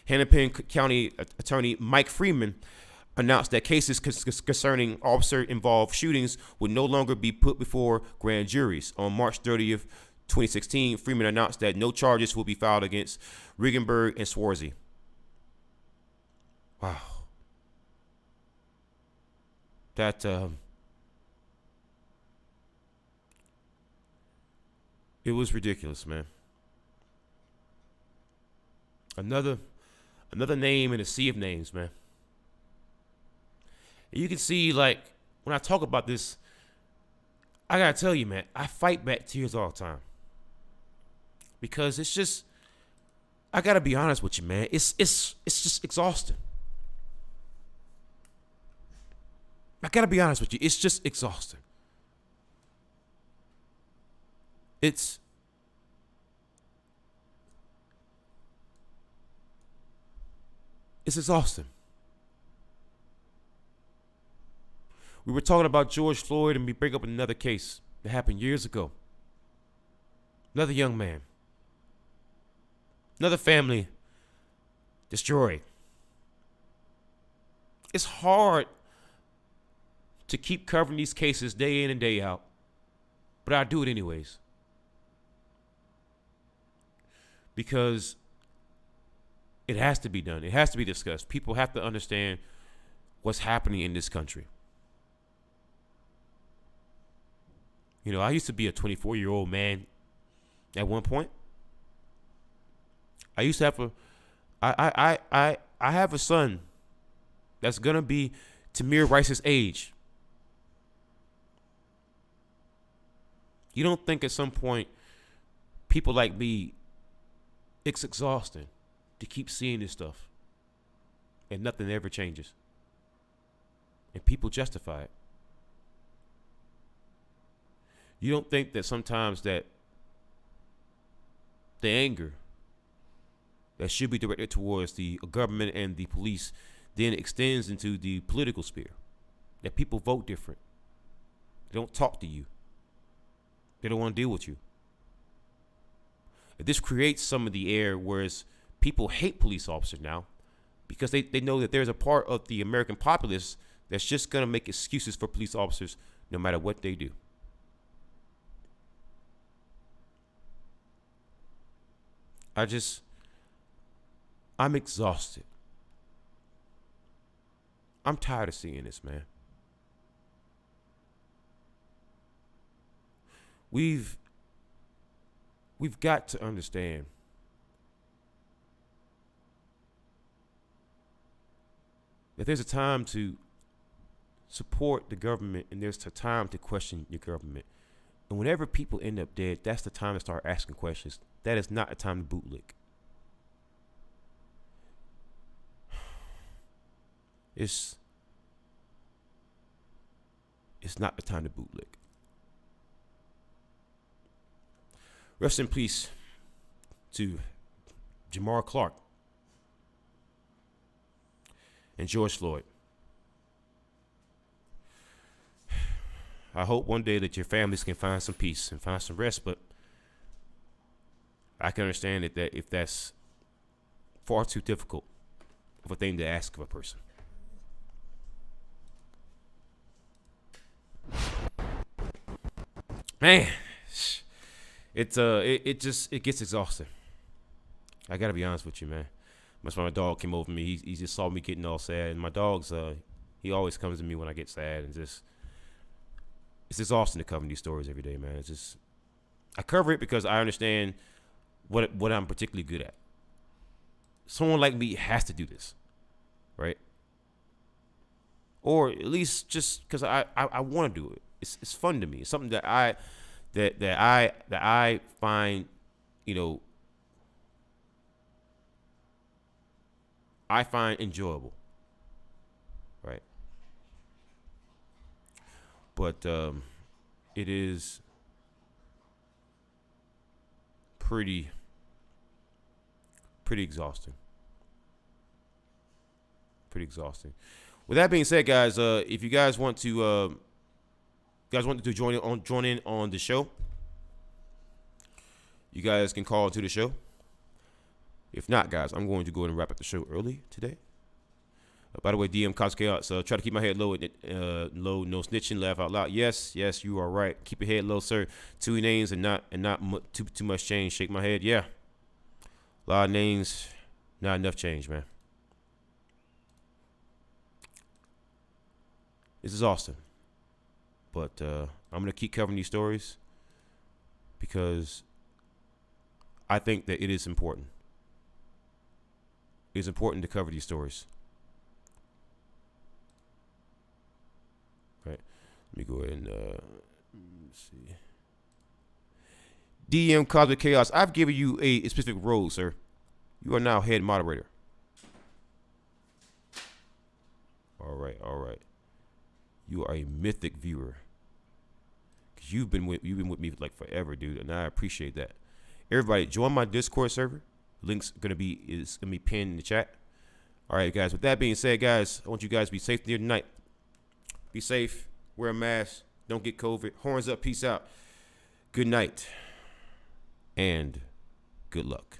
Hennepin County Attorney Mike Freeman announced that cases concerning officer-involved shootings would no longer be put before grand juries. On March 30th, 2016, Freeman announced that no charges will be filed against Riggenberg and Swarzy. Wow. That, it was ridiculous, man. Another name in a sea of names, man. And you can see, like, when I talk about this, I gotta tell you, man, I fight back tears all the time. Because it's just, I gotta be honest with you, man. It's just exhausting. I gotta be honest with you. It's just exhausting. It's exhausting. We were talking about George Floyd, and we bring up another case that happened years ago. Another young man Another family destroyed. It's hard to keep covering these cases day in and day out, but I do it anyways. Because it has to be done. It has to be discussed. People have to understand what's happening in this country. You know, I used to be a 24-year-old man at one point. I used to have I have a son that's gonna be Tamir Rice's age. You don't think at some point people like me, it's exhausting to keep seeing this stuff and nothing ever changes. And people justify it. You don't think that sometimes that the anger that should be directed towards the government and the police then extends into the political sphere, that people vote different. They don't talk to you. They don't want to deal with you. This creates some of the air whereas people hate police officers now because they know that there's a part of the American populace that's just going to make excuses for police officers no matter what they do. I'm exhausted. I'm tired of seeing this, man. We've got to understand that there's a time to support the government and there's a time to question your government. And whenever people end up dead, that's the time to start asking questions. That is not a time to bootlick. It's not the time to bootlick. Rest in peace to Jamar Clark and George Floyd. I hope one day that your families can find some peace and find some rest, but I can understand that if that's far too difficult of a thing to ask of a person. Man, it gets exhausting. I gotta be honest with you, man. That's why my dog came over to me. He just saw me getting all sad, and my dog's he always comes to me when I get sad, and it's exhausting to cover these stories every day, man. I cover it because I understand what I'm particularly good at. Someone like me has to do this, right? Or at least just because I want to do it. It's fun to me. It's something that I find, you know, I find enjoyable, right? But it is pretty exhausting. Pretty exhausting. With that being said, guys, if you guys want to join in on the show, you guys can call into the show. If not, guys, I'm going to go ahead and wrap up the show early today. By the way, DM Cosmic Chaos, try to keep my head low, low, no snitching, laugh out loud. Yes, you are right. Keep your head low, sir. 2 names and not too much change. Shake my head. Yeah, a lot of names, not enough change, man. It's exhausting, but I'm gonna keep covering these stories because I think that it is important. It's important to cover these stories. Right. Let me go ahead and let's see. DM Cosmic Chaos, I've given you a specific role, sir. You are now head moderator. All right. You are a mythic viewer. Cause you've been with me like forever, dude, and I appreciate that. Everybody, join my Discord server. Link's gonna be pinned in the chat. All right, guys. With that being said, guys, I want you guys to be safe here tonight. Be safe. Wear a mask. Don't get COVID. Horns up. Peace out. Good night. And good luck.